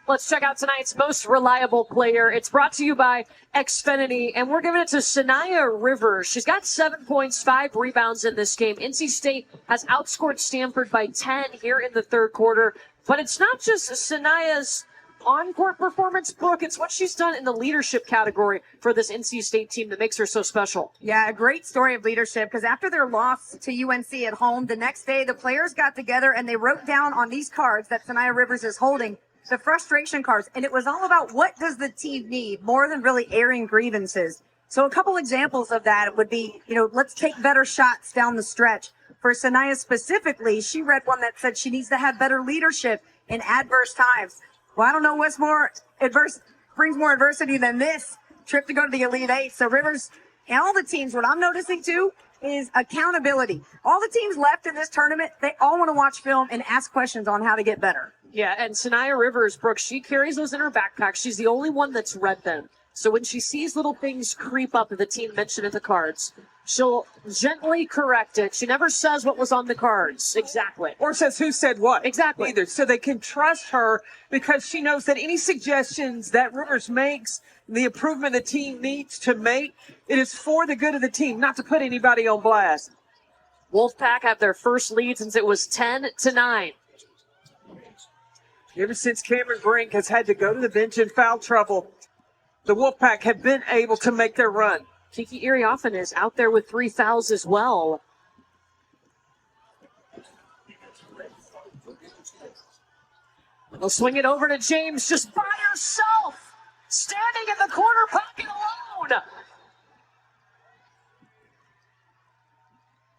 [SPEAKER 1] Let's check out tonight's most reliable player. It's brought to you by Xfinity, and we're giving it to Sanaya Rivers. She's got 7 points, 5 rebounds in this game. NC State has outscored Stanford by 10 here in the third quarter. But it's not just Sanaya's on-court performance, Brooke. It's what she's done in the leadership category for this NC State team that makes her so special.
[SPEAKER 6] Yeah, a great story of leadership, because after their loss to UNC at home, the next day the players got together and they wrote down on these cards that Sanaya Rivers is holding the frustration cards, and it was all about what does the team need more than really airing grievances. So a couple examples of that would be, let's take better shots down the stretch. For Sanaya specifically, she read one that said she needs to have better leadership in adverse times. Well, I don't know what's brings more adversity than this trip to go to the Elite Eight. So Rivers and all the teams, what I'm noticing too is accountability. All the teams left in this tournament, they all want to watch film and ask questions on how to get better.
[SPEAKER 1] Yeah, and Sanaya Rivers, Brooke, she carries those in her backpack. She's the only one that's read them. So when she sees little things creep up that the team mentioned in the cards, she'll gently correct it. She never says what was on the cards. Exactly.
[SPEAKER 2] Or says who said what.
[SPEAKER 1] Exactly.
[SPEAKER 2] Either. So they can trust her because she knows that any suggestions that Rivers makes, the improvement the team needs to make, it is for the good of the team, not to put anybody on blast.
[SPEAKER 1] Wolfpack have their first lead since it was 10-9.
[SPEAKER 2] Ever since Cameron Brink has had to go to the bench in foul trouble, the Wolfpack have been able to make their run.
[SPEAKER 1] Kiki Iriafen is out there with 3 fouls as well. They'll swing it over to James just by herself, standing in the corner pocket alone.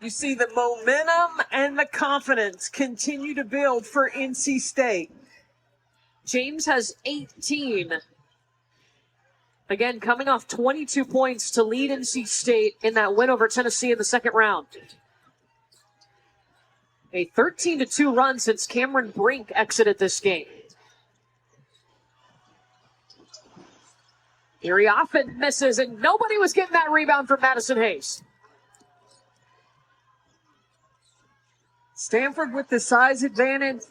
[SPEAKER 2] You see the momentum and the confidence continue to build for NC State.
[SPEAKER 1] James has 18. Again, coming off 22 points to lead NC State in that win over Tennessee in the second round. A 13-2 run since Cameron Brink exited this game. Iriafen misses, and nobody was getting that rebound from Madison Hayes.
[SPEAKER 2] Stanford with the size advantage.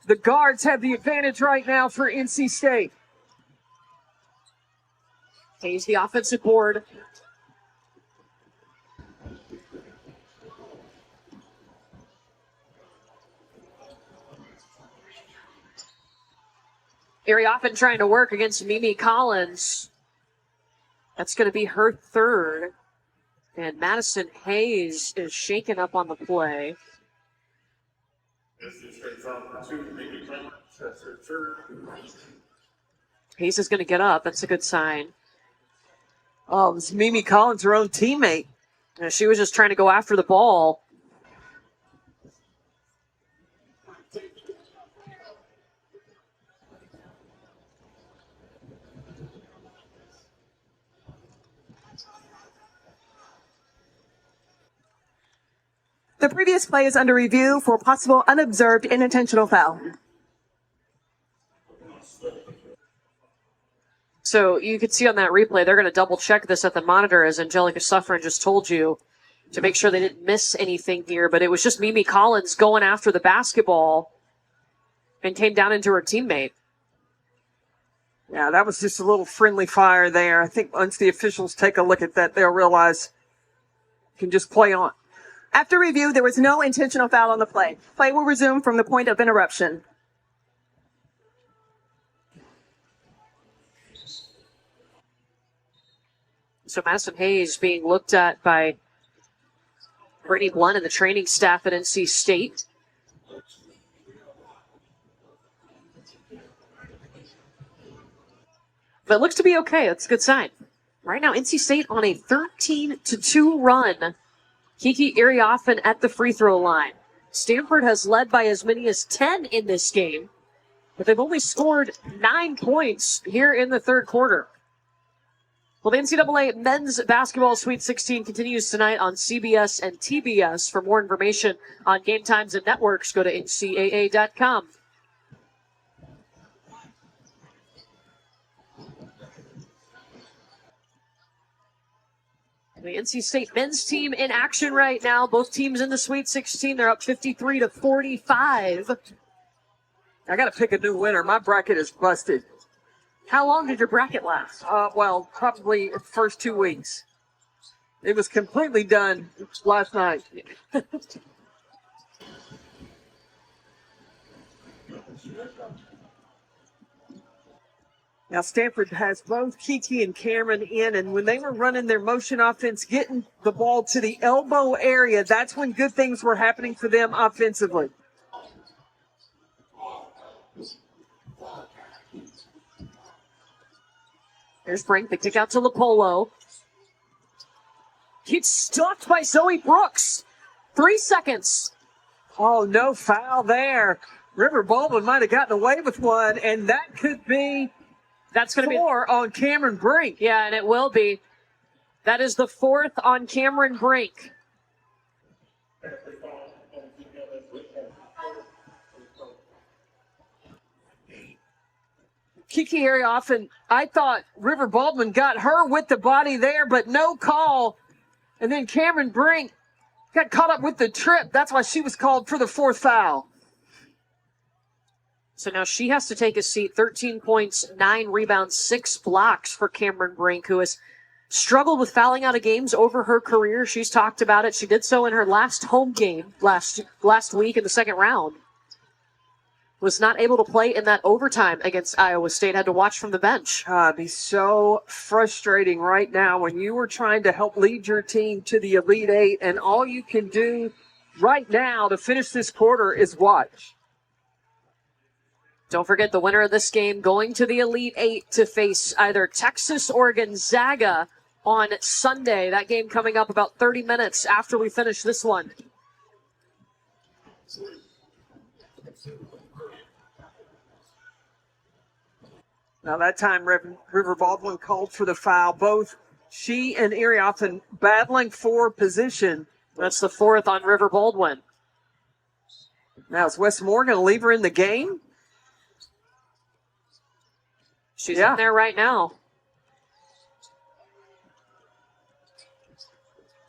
[SPEAKER 2] The guards have the advantage right now for NC State.
[SPEAKER 1] Hayes, the offensive board. Iriafen trying to work against Mimi Collins. That's going to be her third. And Madison Hayes is shaken up on the play. Hayes is going to get up. That's a good sign.
[SPEAKER 2] Oh, it's Mimi Collins, her own teammate.
[SPEAKER 1] Yeah, she was just trying to go after the ball.
[SPEAKER 9] The previous play is under review for possible unobserved unintentional foul.
[SPEAKER 1] So you can see on that replay, they're going to double check this at the monitor, as Angelica Suffren just told you, to make sure they didn't miss anything here. But it was just Mimi Collins going after the basketball and came down into her teammate.
[SPEAKER 2] Yeah, that was just a little friendly fire there. I think once the officials take a look at that, they'll realize you can just play on.
[SPEAKER 9] After review, there was no intentional foul on the play. Play will resume from the point of interruption.
[SPEAKER 1] So Madison Hayes being looked at by Brittany Blunt and the training staff at NC State. But it looks to be okay. That's a good sign. Right now, NC State on a 13-2 run. Kiki Iriafen at the free throw line. Stanford has led by as many as 10 in this game, but they've only scored 9 points here in the third quarter. Well, the NCAA Men's Basketball Sweet 16 continues tonight on CBS and TBS. For more information on game times and networks, go to ncaa.com. The NC State men's team in action right now. Both teams in the Sweet 16. They're up 53-45.
[SPEAKER 2] I got to pick a new winner. My bracket is busted.
[SPEAKER 1] How long did your bracket last?
[SPEAKER 2] Well, probably the first 2 weeks. It was completely done last night. Now, Stanford has both Kiki and Cameron in, and when they were running their motion offense, getting the ball to the elbow area, that's when good things were happening for them offensively.
[SPEAKER 1] There's Brink. They kick out to Lopolo. Gets stopped by Zoe Brooks. 3 seconds.
[SPEAKER 2] Oh, no foul there. River Baldwin might have gotten away with one, and that could be
[SPEAKER 1] That's going to be
[SPEAKER 2] 4 on Cameron Brink.
[SPEAKER 1] Yeah, and it will be. That is the 4th on Cameron Brink.
[SPEAKER 2] Kiki Arioff, and I thought River Baldwin got her with the body there, but no call. And then Cameron Brink got caught up with the trip. That's why she was called for the 4th foul.
[SPEAKER 1] So now she has to take a seat. 13 points, 9 rebounds, 6 blocks for Cameron Brink, who has struggled with fouling out of games over her career. She's talked about it. She did so in her last home game last week in the second round. Was not able to play in that overtime against Iowa State. Had to watch from the bench.
[SPEAKER 2] It'd be so frustrating right now when you were trying to help lead your team to the Elite Eight, and all you can do right now to finish this quarter is watch.
[SPEAKER 1] Don't forget the winner of this game going to the Elite Eight to face either Texas or Gonzaga on Sunday. That game coming up about 30 minutes after we finish this one.
[SPEAKER 2] Now that time River Baldwin called for the foul. Both she and Arioff battling for position.
[SPEAKER 1] That's the 4th on River Baldwin.
[SPEAKER 2] Now is Wes Moore going to leave her in the game?
[SPEAKER 1] She's in there right now.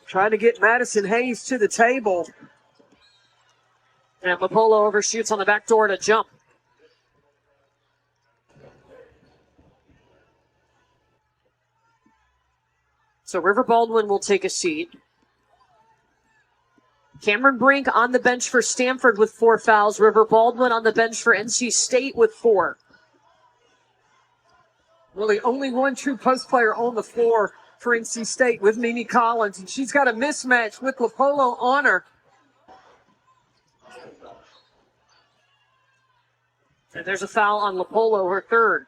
[SPEAKER 2] Trying to get Madison Hayes to the table.
[SPEAKER 1] And Lopolo overshoots on the back door to jump. So River Baldwin will take a seat. Cameron Brink on the bench for Stanford with 4 fouls. River Baldwin on the bench for NC State with 4.
[SPEAKER 2] Really only one true post player on the floor for NC State with Mimi Collins, and she's got a mismatch with Lopolo on her.
[SPEAKER 1] And there's a foul on Lopolo, her 3rd.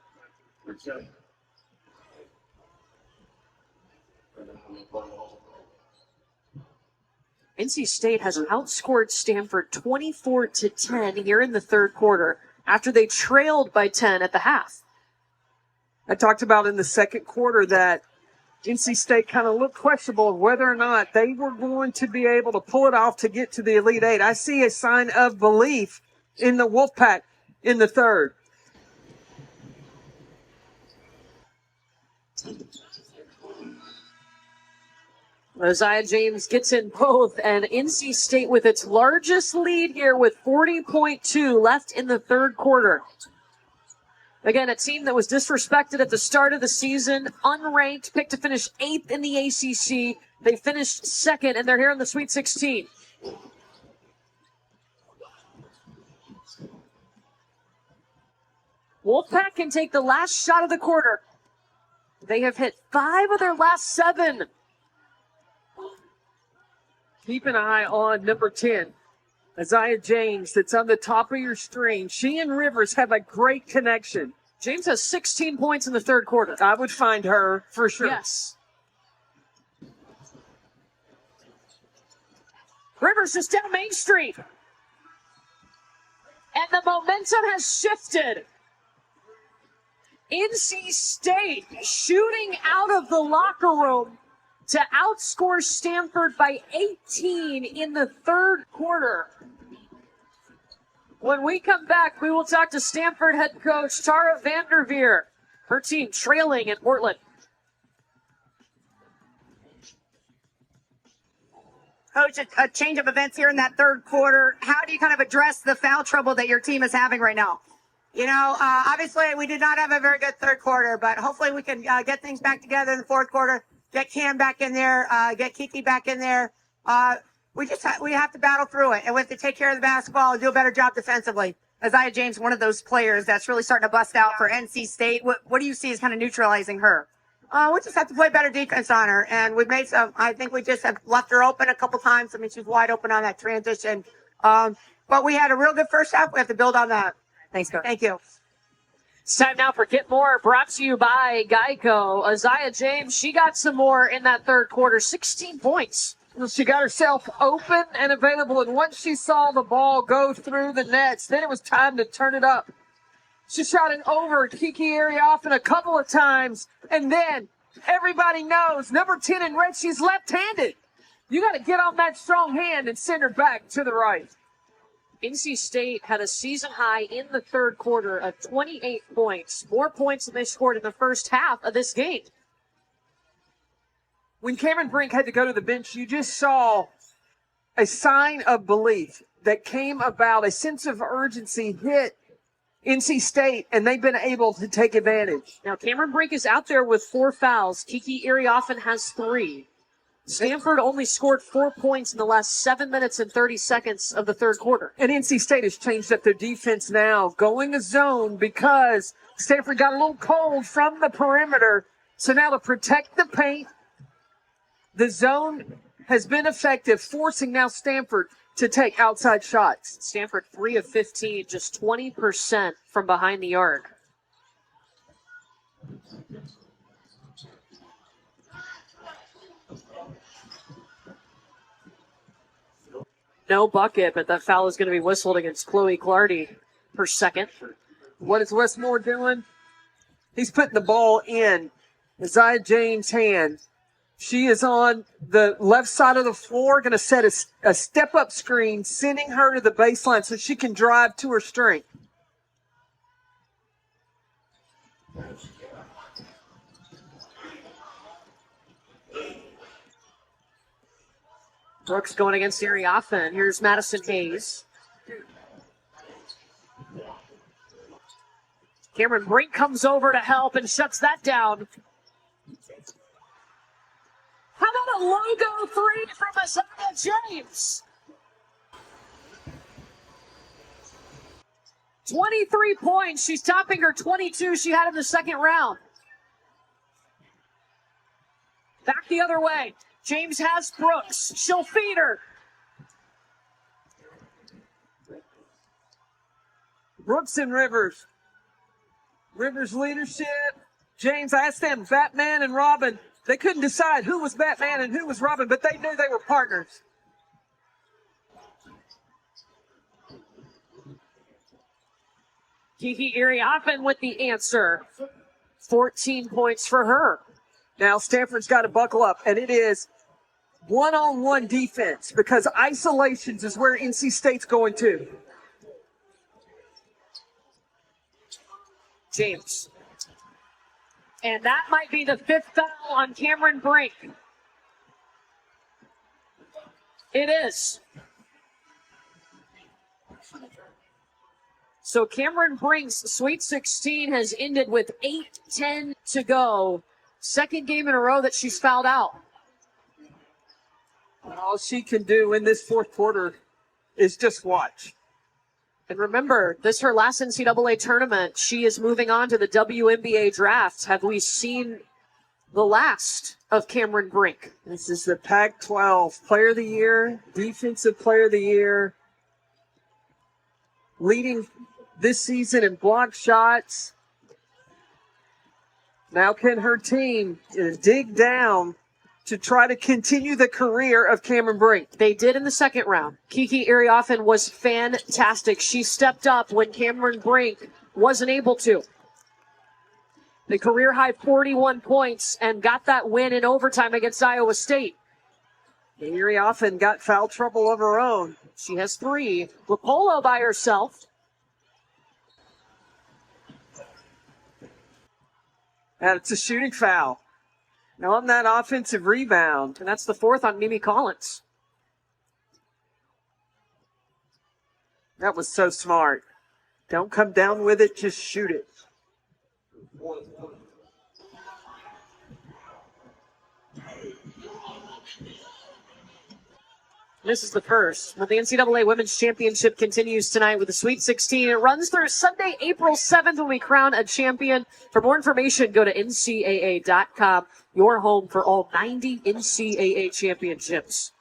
[SPEAKER 1] NC State has outscored Stanford 24-10 here in the 3rd quarter after they trailed by 10 at the half.
[SPEAKER 2] I talked about in the 2nd quarter that NC State kind of looked questionable of whether or not they were going to be able to pull it off to get to the Elite Eight. I see a sign of belief in the Wolfpack in the 3rd.
[SPEAKER 1] Isaiah James gets in both, and NC State with its largest lead here with 40.2 left in the 3rd quarter. Again, a team that was disrespected at the start of the season, unranked, picked to finish 8th in the ACC. They finished 2nd, and they're here in the Sweet 16. Wolfpack can take the last shot of the quarter. They have hit 5 of their last 7.
[SPEAKER 2] Keep an eye on number 10, Isaiah James, that's on the top of your screen. She and Rivers have a great connection.
[SPEAKER 1] James has 16 points in the 3rd quarter.
[SPEAKER 2] I would find her for sure.
[SPEAKER 1] Yes. Rivers is down Main Street. And the momentum has shifted. NC State shooting out of the locker room to outscore Stanford by 18 in the 3rd quarter. When we come back, we will talk to Stanford head coach Tara Vanderveer. Her team trailing in Portland.
[SPEAKER 6] Coach, a change of events here in that third quarter. How do you kind of address the foul trouble that your team is having right now?
[SPEAKER 11] Obviously we did not have a very good third quarter, but hopefully we can get things back together in the fourth quarter, get Cam back in there, get Kiki back in there. We have to battle through it, and we have to take care of the basketball and do a better job defensively.
[SPEAKER 6] Isaiah James, one of those players that's really starting to bust out for NC State. What do you see as kind of neutralizing her?
[SPEAKER 11] We just have to play better defense on her, and we've made some. I think we just have left her open a couple times. I mean, she's wide open on that transition. But we had a real good first half. We have to build on that.
[SPEAKER 6] Thanks, Coach.
[SPEAKER 11] Thank you.
[SPEAKER 1] It's time now for Get More, brought to you by Geico. Isaiah James, she got some more in that third quarter, 16 points.
[SPEAKER 2] Well, she got herself open and available, and once she saw the ball go through the nets, then it was time to turn it up. She shot it over Kiki Arioffen a couple of times, and then everybody knows, number 10 in red, she's left-handed. You got to get on that strong hand and send her back to the right.
[SPEAKER 1] NC State had a season high in the third quarter of 28 points, more points than they scored in the first half of this game.
[SPEAKER 2] When Cameron Brink had to go to the bench, you just saw a sign of belief that came about, a sense of urgency hit NC State, and they've been able to take advantage.
[SPEAKER 1] Now, Cameron Brink is out there with 4 fouls. Kiki Arioffen has 3. Stanford only scored 4 points in the last 7 minutes and 30 seconds of the third quarter.
[SPEAKER 2] And NC State has changed up their defense now, going a zone because Stanford got a little cold from the perimeter. So now to protect the paint, the zone has been effective, forcing now Stanford to take outside shots.
[SPEAKER 1] Stanford 3 of 15, just 20% from behind the arc. No bucket, but that foul is going to be whistled against Chloe Clardy, her second.
[SPEAKER 2] What is Westmore doing? He's putting the ball in Isaiah James' hand. She is on the left side of the floor, going to set a step-up screen, sending her to the baseline so she can drive to her strength.
[SPEAKER 1] Brooks going against Arioffen. Here's Madison Hayes. Cameron Brink comes over to help and shuts that down. How about a logo 3 from Isaiah James? 23 points. She's topping her 22 she had in the second round. Back the other way. James has Brooks. She'll feed her.
[SPEAKER 2] Brooks and Rivers. Rivers' leadership. James, I asked them, Batman and Robin. They couldn't decide who was Batman and who was Robin, but they knew they were partners.
[SPEAKER 1] Kiki Arioffen with the answer. 14 points for her.
[SPEAKER 2] Now Stanford's got to buckle up, and it is one-on-one defense because isolations is where NC State's going to.
[SPEAKER 1] James. And that might be the 5th foul on Cameron Brink. It is. So Cameron Brink's Sweet 16 has ended with 8:10 to go. Second game in a row that she's fouled out.
[SPEAKER 2] All she can do in this fourth quarter is just watch.
[SPEAKER 1] And remember, this is her last NCAA tournament. She is moving on to the WNBA draft. Have we seen the last of Cameron Brink?
[SPEAKER 2] This is the Pac-12 Player of the Year, Defensive Player of the Year, leading this season in block shots. Now can her team dig down to try to continue the career of Cameron Brink?
[SPEAKER 1] They did in the second round. Kiki Arioffen was fantastic. She stepped up when Cameron Brink wasn't able to. The career high 41 points and got that win in overtime against Iowa State.
[SPEAKER 2] Arioffen got foul trouble of her own.
[SPEAKER 1] She has 3. Rapolo by herself.
[SPEAKER 2] And it's a shooting foul. Now on that offensive rebound.
[SPEAKER 1] And that's the 4th on Mimi Collins.
[SPEAKER 2] That was so smart. Don't come down with it, just shoot it.
[SPEAKER 1] This is the first. Well, the NCAA Women's Championship continues tonight with the Sweet 16. It runs through Sunday, April 7th when we crown a champion. For more information, go to NCAA.com, your home for all 90 NCAA championships.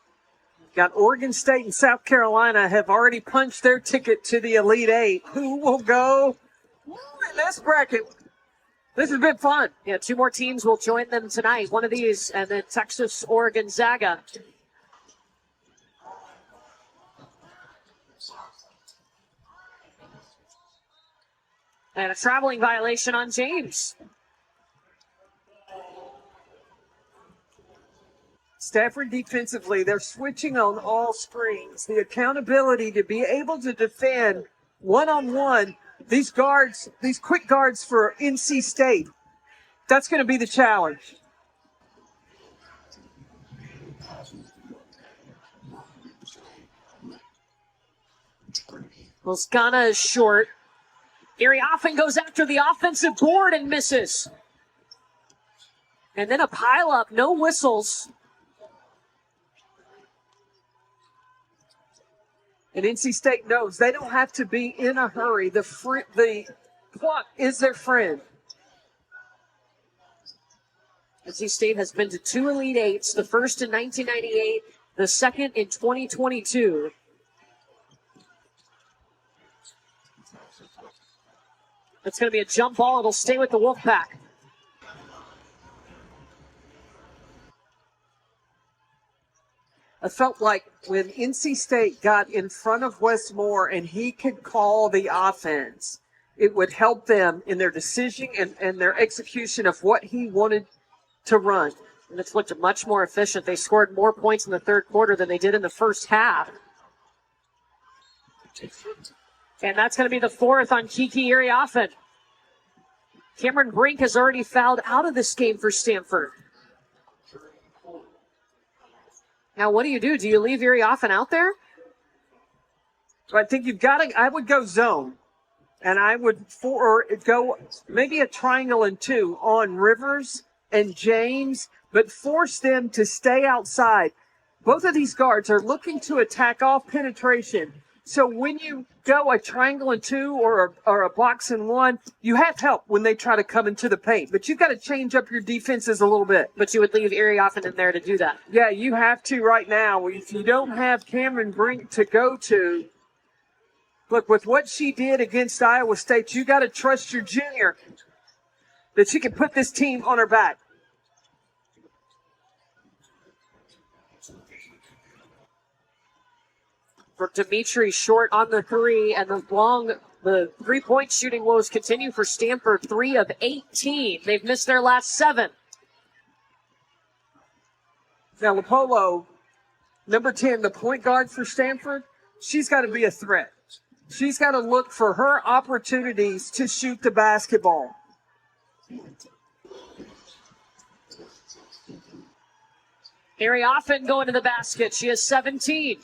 [SPEAKER 2] Got Oregon State and South Carolina have already punched their ticket to the Elite Eight. Who will go in this bracket? This has been fun.
[SPEAKER 1] Yeah, 2 more teams will join them tonight. One of these, and then Texas or Gonzaga. And a traveling violation on James.
[SPEAKER 2] Stanford defensively, they're switching on all screens. The accountability to be able to defend one-on-one, these guards, these quick guards for NC State, that's going to be the challenge.
[SPEAKER 1] Ghana is short. Erie often goes after the offensive board and misses. And then a pile-up, no whistles.
[SPEAKER 2] And NC State knows they don't have to be in a hurry. The clock is their friend.
[SPEAKER 1] NC State has been to 2 Elite Eights, the first in 1998, the second in 2022. It's going to be a jump ball. It'll stay with the Wolfpack.
[SPEAKER 2] I felt like when NC State got in front of Westmore and he could call the offense, it would help them in their decision and their execution of what he wanted to run.
[SPEAKER 1] And it's looked much more efficient. They scored more points in the third quarter than they did in the first half. And that's going to be the 4th on Kiki Iriafen. Cameron Brink has already fouled out of this game for Stanford. Now, what do? Do you leave Iriafen out there?
[SPEAKER 2] So I think you've got to, I would go zone. And I would go maybe a triangle and 2 on Rivers and James, but force them to stay outside. Both of these guards are looking to attack off penetration. So when you go a triangle and 2 or a box and 1, you have help when they try to come into the paint. But you've got to change up your defenses a little bit.
[SPEAKER 1] But you would leave Iriafen in there to do that.
[SPEAKER 2] Yeah, you have to right now. If you don't have Cameron Brink to go to, look, with what she did against Iowa State, you got to trust your junior that she can put this team on her back.
[SPEAKER 1] For Dimitri, short on the 3, and the 3-point shooting woes continue for Stanford. 3 of 18. They've missed their last 7.
[SPEAKER 2] Now, Lopolo, number 10, the point guard for Stanford, she's got to be a threat. She's got to look for her opportunities to shoot the basketball.
[SPEAKER 1] Iriafen going to the basket. She has 17.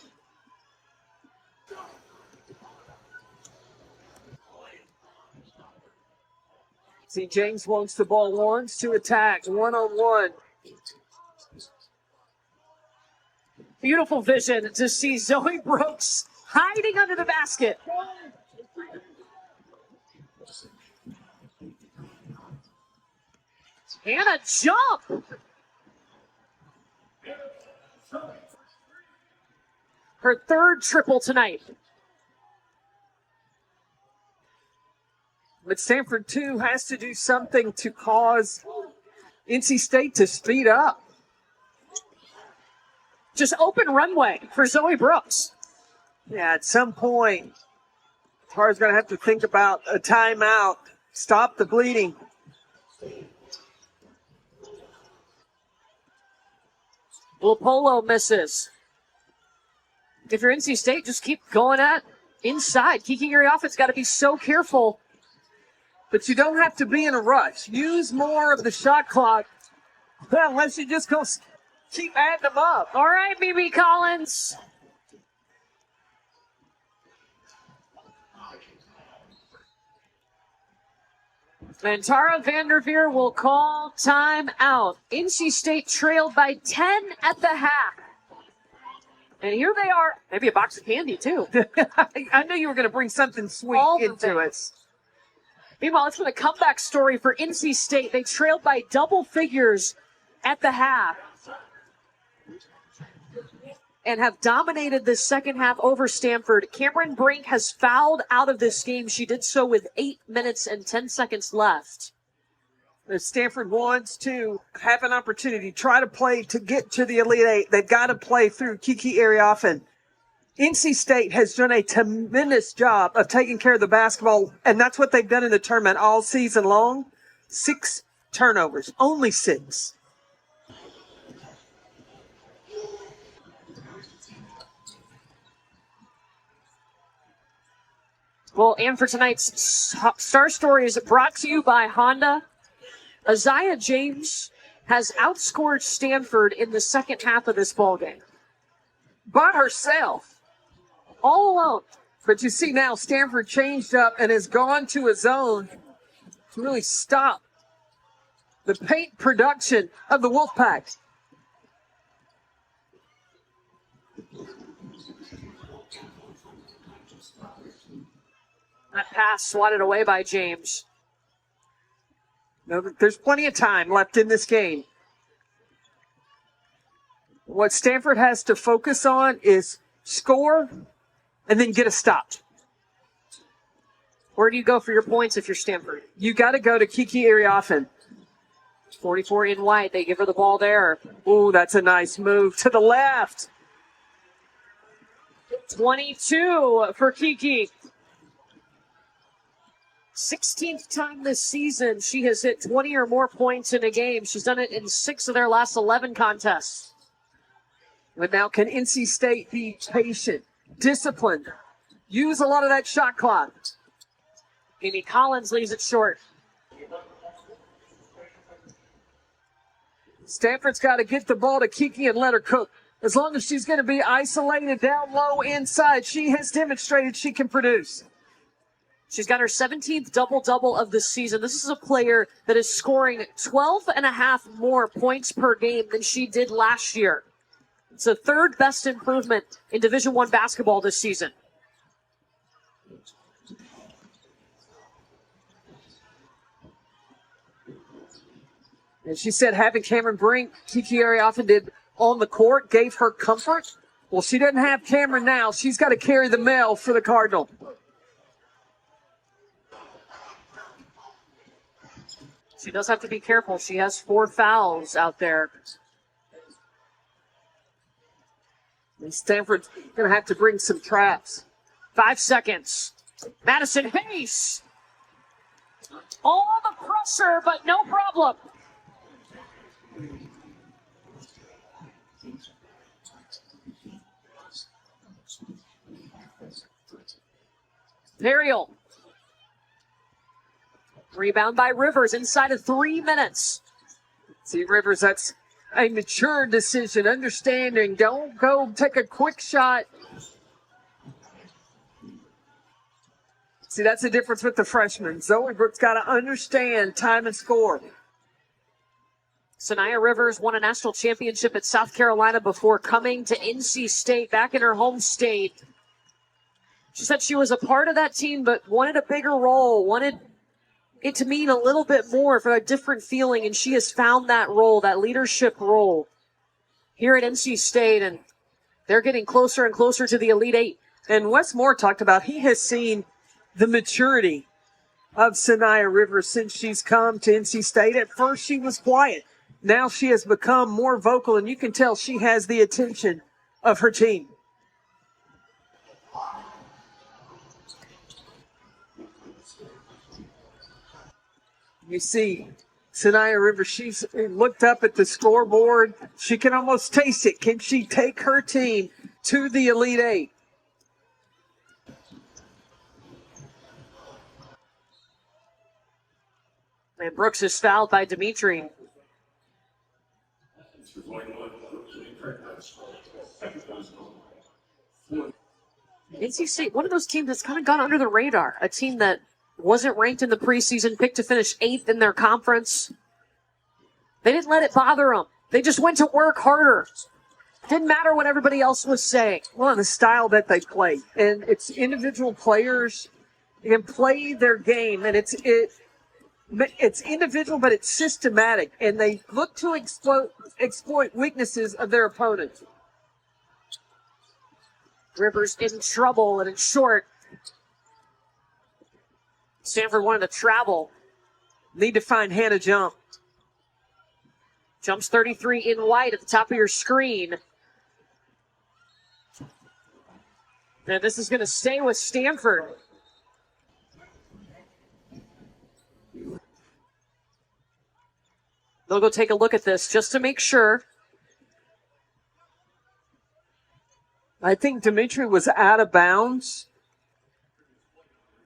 [SPEAKER 2] See, James wants the ball, wants to attack, one-on-one.
[SPEAKER 1] Beautiful vision to see Zoe Brooks hiding under the basket. And a jump. Her 3rd triple tonight.
[SPEAKER 2] But Stanford, too, has to do something to cause NC State to speed up.
[SPEAKER 1] Just open runway for Zoe Brooks.
[SPEAKER 2] Yeah, at some point, Tara's going to have to think about a timeout. Stop the bleeding.
[SPEAKER 1] Lopolo misses. If you're NC State, just keep going at inside. Kiki Iriafen's got to be so careful.
[SPEAKER 2] But you don't have to be in a rush. Use more of the shot clock. Well, unless you just go keep adding them up.
[SPEAKER 1] All right, BB Collins. And Tara Vanderveer will call time out. NC State trailed by 10 at the half. And here they are. Maybe a box of candy, too.
[SPEAKER 2] I knew you were going to bring something sweet into it.
[SPEAKER 1] Meanwhile, it's been a comeback story for NC State. They trailed by double figures at the half and have dominated this second half over Stanford. Cameron Brink has fouled out of this game. She did so with 8 minutes and 10 seconds left.
[SPEAKER 2] If Stanford wants to have an opportunity, try to play to get to the Elite Eight, they've got to play through Kiki Arioffen. NC State has done a tremendous job of taking care of the basketball, and that's what they've done in the tournament all season long. 6 turnovers, only 6.
[SPEAKER 1] Well, and for tonight's Star Story is brought to you by Honda. Isaiah James has outscored Stanford in the second half of this ballgame.
[SPEAKER 2] By herself.
[SPEAKER 1] All alone.
[SPEAKER 2] But you see now Stanford changed up and has gone to a zone to really stop the paint production of the Wolfpack.
[SPEAKER 1] That pass swatted away by James.
[SPEAKER 2] No, there's plenty of time left in this game. What Stanford has to focus on is score and then get a stop.
[SPEAKER 1] Where do you go for your points if you're Stanford?
[SPEAKER 2] You got to go to Kiki Arioffen.
[SPEAKER 1] 44 in white. They give her the ball there.
[SPEAKER 2] Ooh, that's a nice move to the left.
[SPEAKER 1] 22 for Kiki. 16th time this season she has hit 20 or more points in a game. She's done it in 6 of their last 11 contests.
[SPEAKER 2] But now can NC State be patient, disciplined, use a lot of that shot clock?
[SPEAKER 1] Amy Collins leaves it short.
[SPEAKER 2] Stanford's got to get the ball to Kiki and let her cook. As long as she's going to be isolated down low inside, she has demonstrated she can produce.
[SPEAKER 1] She's got her 17th double-double of the season. This is a player that is scoring 12 and a half more points per game than she did last year. It's the third best improvement in Division I basketball this season.
[SPEAKER 2] And she said having Cameron Brink, Kiki Arioffen did on the court, gave her comfort. Well, she doesn't have Cameron now. She's got to carry the mail for the Cardinal.
[SPEAKER 1] She does have to be careful. She has 4 fouls out there.
[SPEAKER 2] And Stanford's going to have to bring some traps.
[SPEAKER 1] 5 seconds. Madison Hayes. All the pressure, but no problem. Periel. Rebound by Rivers inside of 3 minutes.
[SPEAKER 2] See, Rivers, that's a mature decision, understanding. Don't go take a quick shot. See, that's the difference with the freshmen. Zoe Brooks got to understand time and score.
[SPEAKER 1] Sanaya Rivers won a national championship at South Carolina before coming to NC State, back in her home state. She said she was a part of that team, but wanted a bigger role, wanted it to mean a little bit more for a different feeling, and she has found that role, that leadership role here at NC State, and they're getting closer and closer to the Elite Eight.
[SPEAKER 2] And Wes Moore talked about he has seen the maturity of Sanaya Rivers since she's come to NC State. At first she was quiet. Now she has become more vocal, and you can tell she has the attention of her team. You see Sanaya Rivers, she's looked up at the scoreboard. She can almost taste it. Can she take her team to the Elite Eight?
[SPEAKER 1] And Brooks is fouled by Dimitri. NC State, one of those teams that's kind of gone under the radar. A team that wasn't ranked in the preseason, picked to finish 8th in their conference. They didn't let it bother them. They just went to work harder. Didn't matter what everybody else was saying.
[SPEAKER 2] Well, and the style that they play. And it's individual players can play their game, and it's individual, but it's systematic, and they look to exploit weaknesses of their opponents.
[SPEAKER 1] Rivers in trouble, and it's short. Stanford wanted to travel.
[SPEAKER 2] Need to find Hannah Jump.
[SPEAKER 1] Jumps 33 in white at the top of your screen. And this is going to stay with Stanford. They'll go take a look at this just to make sure.
[SPEAKER 2] I think Dimitri was out of bounds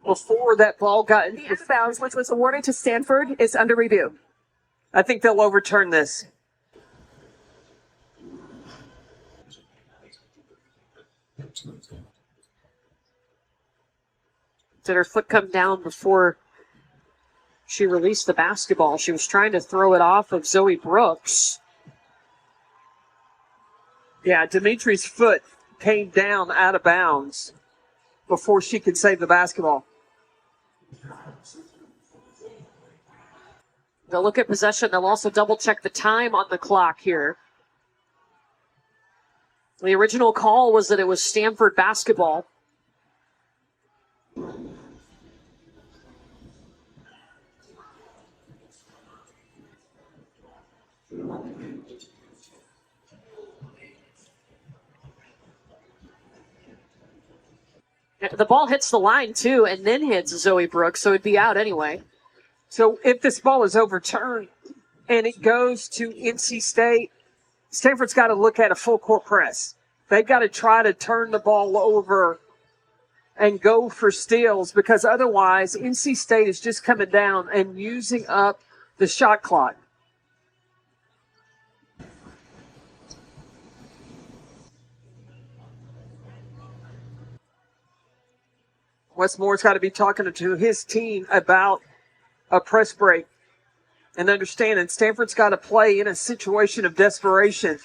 [SPEAKER 2] before that ball got
[SPEAKER 5] The out of bounds, which was awarded to Stanford, is under review.
[SPEAKER 2] I think they'll overturn this.
[SPEAKER 1] Did her foot come down before she released the basketball? She was trying to throw it off of Zoe Brooks.
[SPEAKER 2] Yeah, Dimitri's foot came down out of bounds before she could save the basketball.
[SPEAKER 1] They'll look at possession. They'll also double check the time on the clock here. The original call was that it was Stanford basketball. The ball hits the line, too, and then hits Zoe Brooks, so it'd be out anyway.
[SPEAKER 2] So if this ball is overturned and it goes to NC State, Stanford's got to look at a full court press. They've got to try to turn the ball over and go for steals, because otherwise NC State is just coming down and using up the shot clock. Westmore's got to be talking to his team about a press break and understanding Stanford's got to play in a situation of desperation.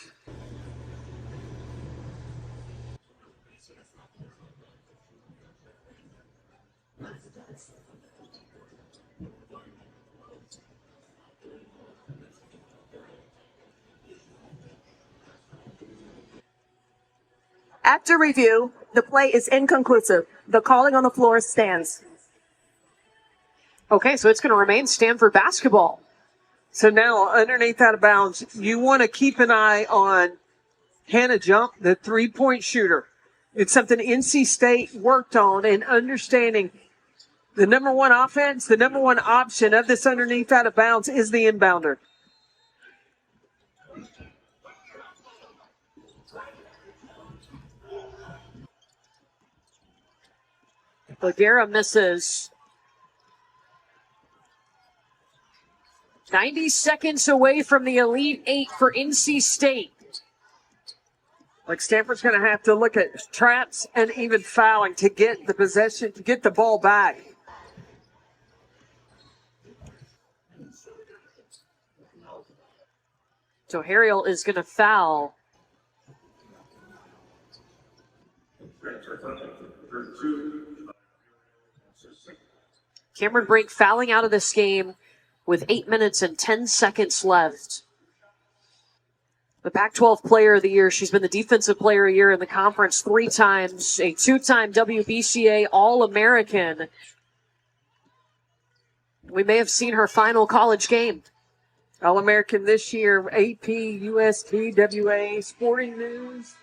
[SPEAKER 5] After review, the play is inconclusive. The calling on the floor stands.
[SPEAKER 1] Okay, so it's going to remain Stanford basketball.
[SPEAKER 2] So now, underneath out of bounds, you want to keep an eye on Hannah Jump, the three-point shooter. It's something NC State worked on, and understanding the number one offense, the number one option of this underneath out of bounds is the inbounder.
[SPEAKER 1] Bagheera misses. 90 seconds away from the Elite Eight for NC State.
[SPEAKER 2] Like Stanford's going to have to look at traps and even fouling to get the possession, to get the ball back.
[SPEAKER 1] So Harriel is going to foul. Cameron Brink fouling out of this game with 8 minutes and 10 seconds left. The Pac-12 Player of the Year. She's been the Defensive Player of the Year in the conference 3 times, a 2-time WBCA All-American. We may have seen her final college game.
[SPEAKER 2] All-American this year, AP, UST, WA, Sporting News,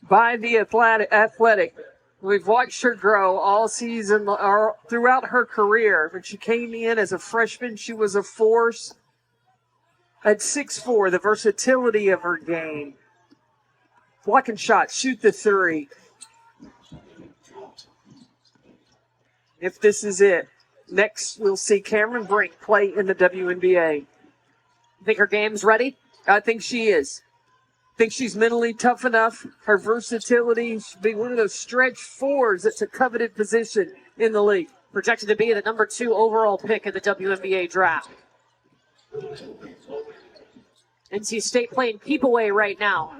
[SPEAKER 2] by the Athletic. We've watched her grow all season, or throughout her career. When she came in as a freshman, she was a force. At 6'4", the versatility of her game. Blocking shots, shoot the three. If this is it, next we'll see Cameron Brink play in the WNBA.
[SPEAKER 1] You think her game's ready?
[SPEAKER 2] I think she is. I think she's mentally tough enough. Her versatility should be one of those stretch fours that's a coveted position in the league.
[SPEAKER 1] projected to be the number 2 overall pick in the WNBA draft. NC State playing keep away right now.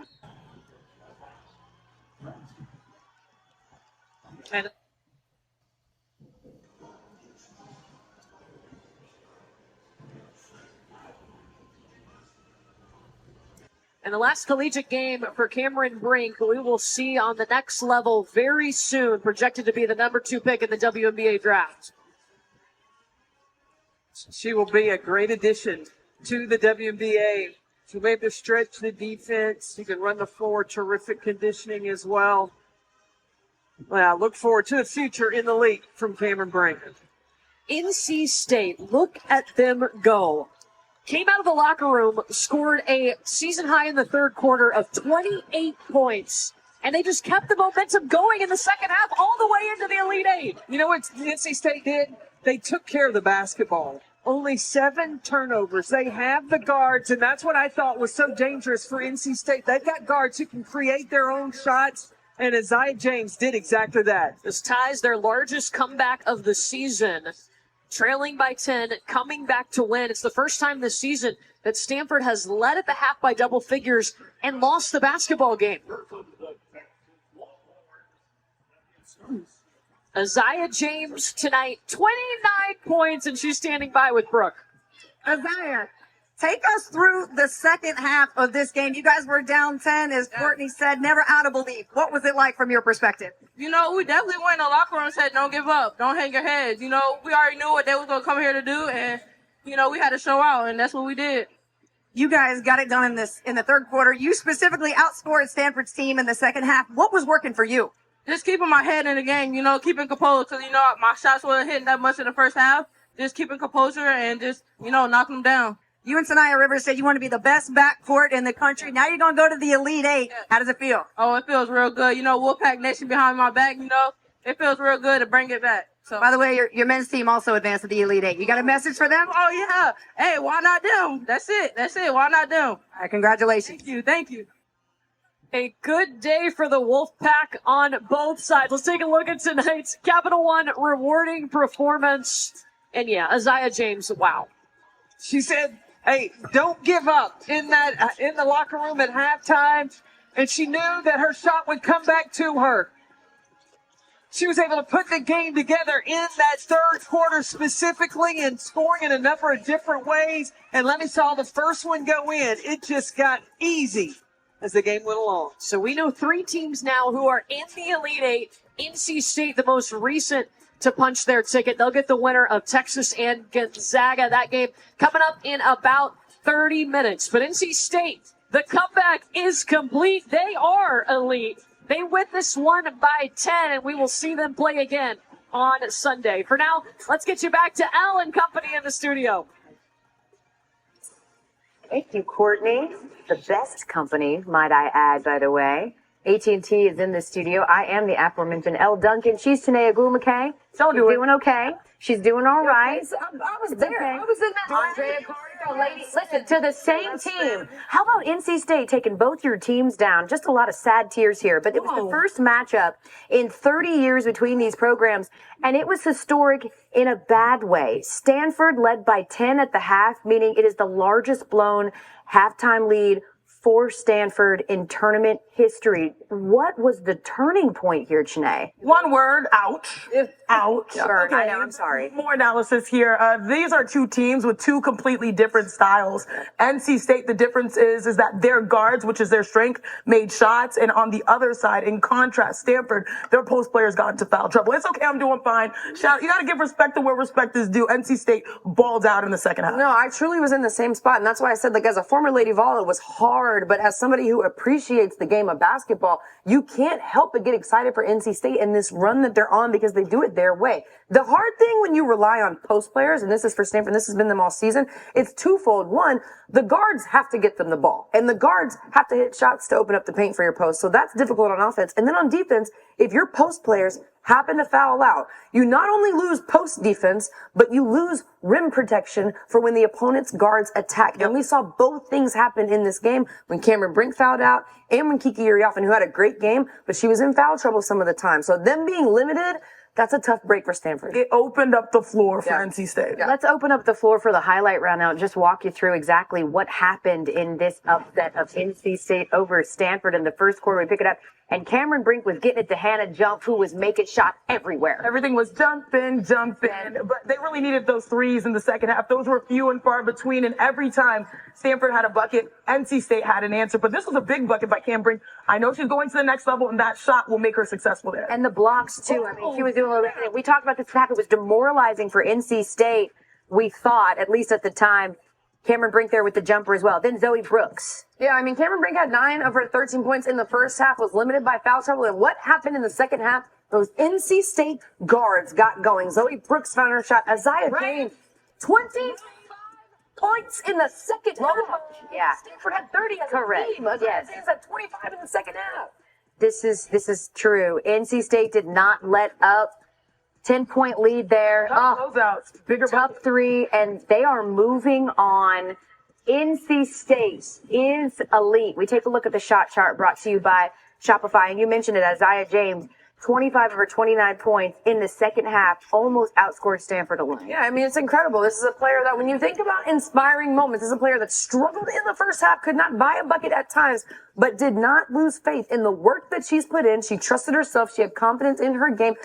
[SPEAKER 1] And the last collegiate game for Cameron Brink, we will see on the next level very soon, projected to be the number 2 pick in the WNBA draft.
[SPEAKER 2] She will be a great addition to the WNBA. She'll be able to stretch the defense. She can run the floor, terrific conditioning as well. Well, look forward to the future in the league from Cameron Brink.
[SPEAKER 1] NC State, look at them go. Came out of the locker room, scored a season high in the third quarter of 28 points. And they just kept the momentum going in the second half all the way into the Elite Eight.
[SPEAKER 2] You know what NC State did? They took care of the basketball. Only 7 turnovers. They have the guards, and that's what I thought was so dangerous for NC State. They've got guards who can create their own shots, and Isaiah James did exactly that.
[SPEAKER 1] This ties their largest comeback of the season. Trailing by 10, coming back to win. It's the first time this season that Stanford has led at the half by double figures and lost the basketball game. Isaiah James tonight, 29 points, and she's standing by with Brooke.
[SPEAKER 6] Isaiah, take us through the second half of this game. You guys were down 10, as Courtney said, never out of belief. What was it like from your perspective?
[SPEAKER 5] You know, we definitely went in the locker room and said, don't give up. Don't hang your heads. You know, we already knew what they was going to come here to do, and, you know, we had to show out, and that's what we did.
[SPEAKER 6] You guys got it done in the third quarter. You specifically outscored Stanford's team in the second half. What was working for you?
[SPEAKER 5] Just keeping my head in the game, you know, keeping composed, because, you know, my shots wasn't hitting that much in the first half. Just keeping composure and just, you know, knocking them down.
[SPEAKER 6] You and Sanaya Rivers said you want to be the best backcourt in the country. Now you're going to go to the Elite Eight. How does it feel?
[SPEAKER 5] Oh, it feels real good. You know, Wolfpack Nation behind my back, you know, it feels real good to bring it back. So.
[SPEAKER 6] By the way, your men's team also advanced to the Elite Eight. You got a message for them?
[SPEAKER 5] Oh, yeah. Hey, why not them? That's it. Why not them?
[SPEAKER 6] All right, congratulations.
[SPEAKER 5] Thank you.
[SPEAKER 1] A good day for the Wolfpack on both sides. Let's take a look at tonight's Capital One rewarding performance. And yeah, Isaiah James, wow.
[SPEAKER 2] She said, hey, don't give up in the locker room at halftime. And she knew that her shot would come back to her. She was able to put the game together in that third quarter specifically and scoring in a number of different ways. And let me saw the first one go in. It just got easy as the game went along.
[SPEAKER 1] So we know 3 teams now who are in the Elite Eight. NC State, the most recent to punch their ticket. They'll get the winner of Texas and Gonzaga. That game coming up in about 30 minutes. But NC State, the comeback is complete. They are elite. They win this one by 10, and we will see them play again on Sunday. For now, let's get you back to Al and company in the studio.
[SPEAKER 8] Thank you, Courtney. The best company, might I add, by the way. AT&T is in the studio. I am the aforementioned Elle Duncan. She's Tanea Goulet-McKay.
[SPEAKER 6] Don't do it.
[SPEAKER 8] Doing okay. She's doing all right.
[SPEAKER 6] I was there. I was in that.
[SPEAKER 8] Andrea Carter, ladies, listen, to the same team. How about NC State taking both your teams down? Just a lot of sad tears here. But it was the first matchup in 30 years between these programs, and it was historic in a bad way. Stanford led by 10 at the half, meaning it is the largest blown halftime lead for Stanford in tournament history. What was the turning point here, Chanae?
[SPEAKER 9] One word, ouch. Ouch.
[SPEAKER 8] Sure, I know, I'm sorry.
[SPEAKER 9] More analysis here. These are 2 teams with 2 completely different styles. NC State, the difference is that their guards, which is their strength, made shots. And on the other side, in contrast, Stanford, their post players got into foul trouble. It's okay, I'm doing fine. You got to give respect to where respect is due. NC State balled out in the second half.
[SPEAKER 12] No, I truly was in the same spot. And that's why I said, like, as a former Lady Vol, it was hard. But as somebody who appreciates the game of basketball, you can't help but get excited for NC State and this run that they're on because they do it their way. The hard thing when you rely on post players, and this is for Stanford, this has been them all season, it's twofold. One, the guards have to get them the ball, and the guards have to hit shots to open up the paint for your post. So that's difficult on offense. And then on defense, if your post players happen to foul out, you not only lose post defense, but you lose rim protection for when the opponent's guards attack. And we saw both things happen in this game when Cameron Brink fouled out and when Kiki Uriafen, who had a great game, but she was in foul trouble some of the time. So them being limited, That's a tough break for Stanford.
[SPEAKER 9] It opened up the floor for NC State.
[SPEAKER 8] Let's open up the floor for the highlight round now and just walk you through exactly what happened in this upset of NC State over Stanford in the first quarter. We pick it up, and Cameron Brink was getting it to Hannah Jump, who was making shots everywhere.
[SPEAKER 9] Everything was jumping, but they really needed those threes in the second half. Those were few and far between, and every time Stanford had a bucket, NC State had an answer. But this was a big bucket by Cam Brink. I know she's going to the next level, and that shot will make her successful there.
[SPEAKER 8] And the blocks, too. I mean, she was doing a little bit. We talked about this half. It was demoralizing for NC State, we thought, at least at the time. Cameron Brink there with the jumper as well. Then Zoe Brooks.
[SPEAKER 12] Yeah, I mean, Cameron Brink had 9 of her 13 points in the first half, was limited by foul trouble. And what happened in the second half? Those NC State guards got going. Zoe Brooks found her shot. Isaiah James, 25 points in the second half.
[SPEAKER 8] Yeah.
[SPEAKER 12] Stanford had 30 as a team. Isaiah James had 25 in the second half.
[SPEAKER 8] This is true. NC State did not let up. 10-point lead there.
[SPEAKER 9] Closeouts. Bigger
[SPEAKER 8] tough three, and they are moving on. NC State is elite. We take a look at the shot chart brought to you by Shopify, and you mentioned it, Isaiah James. 25 of her 29 points in the second half, almost outscored Stanford alone.
[SPEAKER 12] Yeah, I mean, it's incredible. This is a player that, when you think about inspiring moments, this is a player that struggled in the first half, could not buy a bucket at times, but did not lose faith in the work that she's put in. She trusted herself. She had confidence in her game.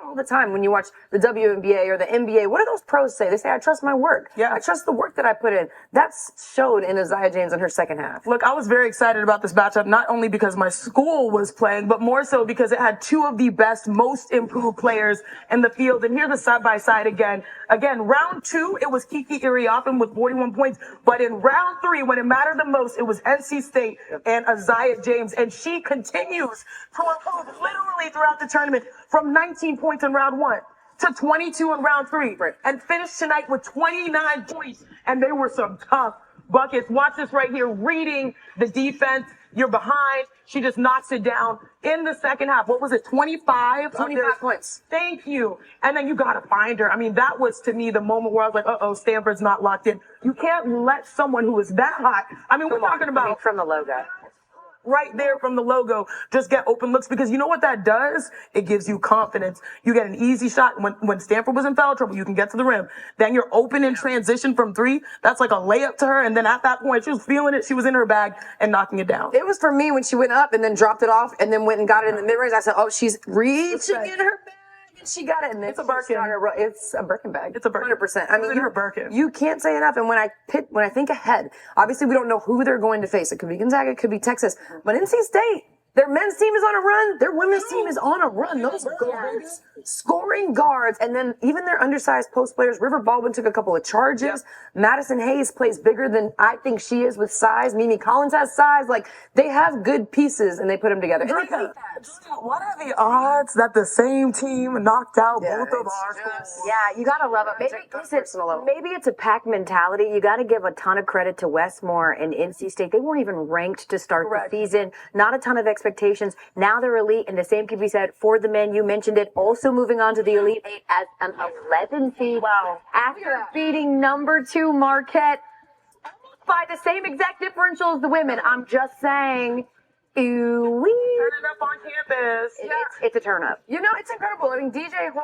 [SPEAKER 12] All the time when you watch the WNBA or the NBA, what do those pros say? They say, I trust my work.
[SPEAKER 9] Yeah.
[SPEAKER 12] I trust the work that I put in. That's showed in Isaiah James in her second half.
[SPEAKER 9] Look, I was very excited about this matchup, not only because my school was playing, but more so because it had 2 of the best, most improved players in the field. And here's the side-by-side again. Again, round 2, it was Kiki Iriafen with 41 points. But in round 3, when it mattered the most, it was NC State and Isaiah James. And she continues to improve literally throughout the tournament from 19 points in round 1 to 22 in round 3 and finished tonight with 29 points. And they were some tough buckets. Watch this right here, reading the defense. You're behind. She just knocks it down in the second half. What was it, 25?
[SPEAKER 12] 25 points.
[SPEAKER 9] Thank you. And then you got to find her. I mean, that was, to me, the moment where I was like, uh-oh, Stanford's not locked in. You can't let someone who is that hot, I mean, we're talking about
[SPEAKER 8] from the logo.
[SPEAKER 9] Right there from the logo, just get open looks, because you know what that does? It gives you confidence. You get an easy shot. When Stanford was in foul trouble, you can get to the rim. Then you're open in transition from 3. That's like a layup to her. And then at that point, she was feeling it. She was in her bag and knocking it down.
[SPEAKER 12] It was for me when she went up and then dropped it off and then went and got it in the mid-range. I said, oh, she's reaching in her bag. And she got it. And
[SPEAKER 9] it's a Birkin.
[SPEAKER 12] It's a Birkin bag.
[SPEAKER 9] It's a Birkin.
[SPEAKER 12] 100%. I mean,
[SPEAKER 9] you're a Birkin.
[SPEAKER 12] You can't say enough. And when I think ahead, obviously we don't know who they're going to face. It could be Gonzaga, it could be Texas. But NC State, their men's team is on a run. Their women's team is on a run. Those guards, scoring guards, and then even their undersized post players. River Baldwin took a couple of charges. Yep. Madison Hayes plays bigger than I think she is with size. Mimi Collins has size. Like, they have good pieces, and they put them together.
[SPEAKER 9] What are the odds that the same team knocked out both of our schools?
[SPEAKER 8] Yeah, you gotta love it. Maybe it's a pack mentality. You gotta give a ton of credit to Westmore and NC State. They weren't even ranked to start the season. Not a ton of expectations. Now they're elite, and the same can be said for the men. You mentioned it. Also moving on to the Elite 8 as an 11 seed. Wow. After beating number 2 Marquette by the same exact differential as the women. I'm just saying. Ooh-wee.
[SPEAKER 9] Turn it up on campus.
[SPEAKER 8] It's a turn up.
[SPEAKER 12] You know, it's incredible. I mean, DJ Hall